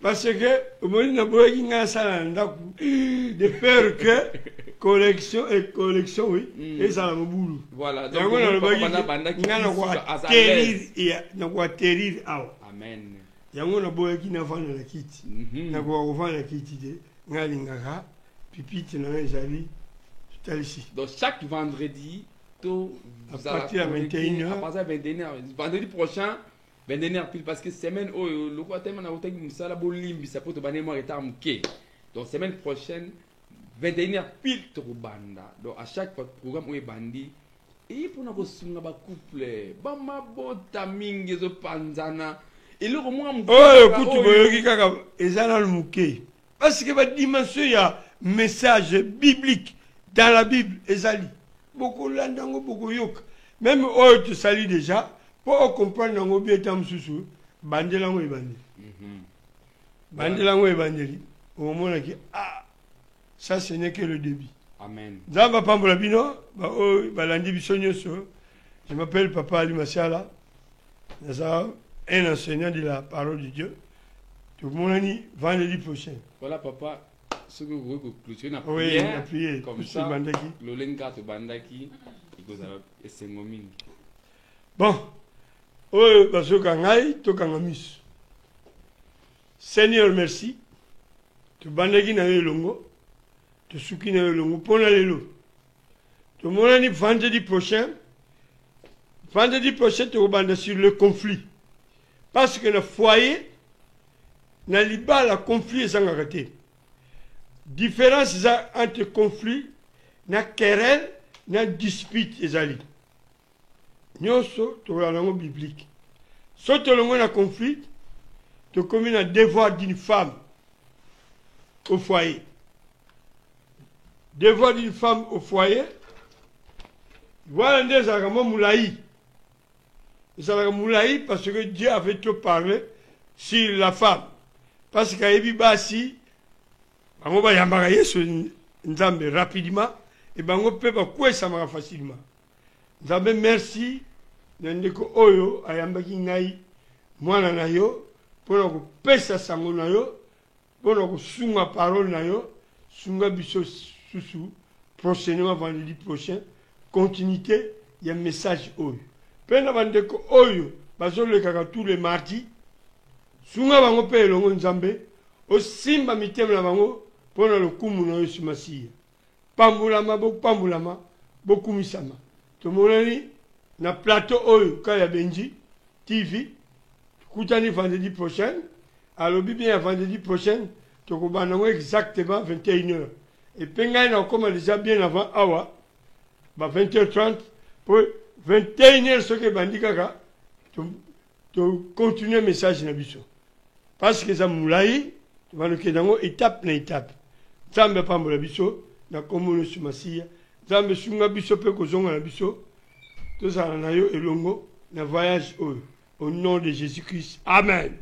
Parce que au moment na boyi nga sala ndaku de peur que collection et collection oui et ça la boulou. Voilà donc on a banda qui na ko atterrir aw. Amen. Yango na boyi ki na vana na kiti. Na ko vana kiti de ngali ngaka pipite na ezali tout ici. Donc chaque vendredi à partir de 21h. À partir de 21h. Vendredi prochain 21h pile parce que semaine oh le quoi tellement na hôtel musala bolimbi ça peut te baner moi retard muke. Donc semaine prochaine 21h pile to banda. Donc à chaque programme où est bandi et pour na kosunga ba couple ba mabota mingi zo panzana et le moi mu écoute boyoki kaka ezala le muke parce que ba dimension ya message biblique dans la Bible ezali beaucoup landango beaucoup yok même oh tu salis déjà pour comprendre ngo bien tam susu bandelango ebandi bandelango ebandeli au moment que ah ça ce n'est que le début. Amen. Zamba pambola bino ba oh balandi biso nyonso. Je m'appelle Papa Ali Masiala. Un enseignant de la parole de Dieu. Tout le monde dit vendredi prochain. Voilà papa ce que vous voulez clôturer na prière. Oui, la prière comme ça. Le lenga to bandaki ikozala esengo mingi. Bon. Oh, basoka ngai tokanga miso. Seigneur, merci. Tu bandaki na elongo. Tu suki na elongo pona lelo. Tu monani vendredi prochain. Vendredi prochain tu banda sur le conflit. Parce que le foyer na liba la conflit ezanga te. Différence entre conflit na querelle na dispute ezali. Nyonso to la langue biblique. soki tolongo na conflit tokomi na devoir d'une femme au foyer. Devoir d'une femme au foyer, voilà nde ezalaka mwa mulai. Ezalaka mulai parce que Dieu avait trop parlé sur la femme. Parce qu'ayebi basi bango bayambaka Yesu Nzambe rapidement et bango mpe bakwesamaka facilement. Nzambe merci na ndeko oyo ayambaki ngai mwana na yo mpona kopesa sango na yo mpona kosunga parole na yo sunga biso susu prochainement vendredi prochain continuité ya message oyo mpe na bandeko oyo bazolekaka tous les mardis sunga bango mpe elongo Nzambe osimba mitema na bango mpona lokumu na yo simasiya pambulama bopambulama bokumisama tomonani na plateau oyo kaya Benji TV kutani vendredi prochain alobi bien vendredi prochain tokobanda ngo exactement 21h et pengai na koma déjà bien avant awa ba 20h30 pour 21h ce que bandikaka to continuer message na biso parce que ça moulai tobanoke dango étape na étape Nzambe pambola biso na komono simasiya Nzambe sunga biso pe kozonga na biso tozala na yo elongo na voyage oyo au nom de Jésus-Christ. Amen.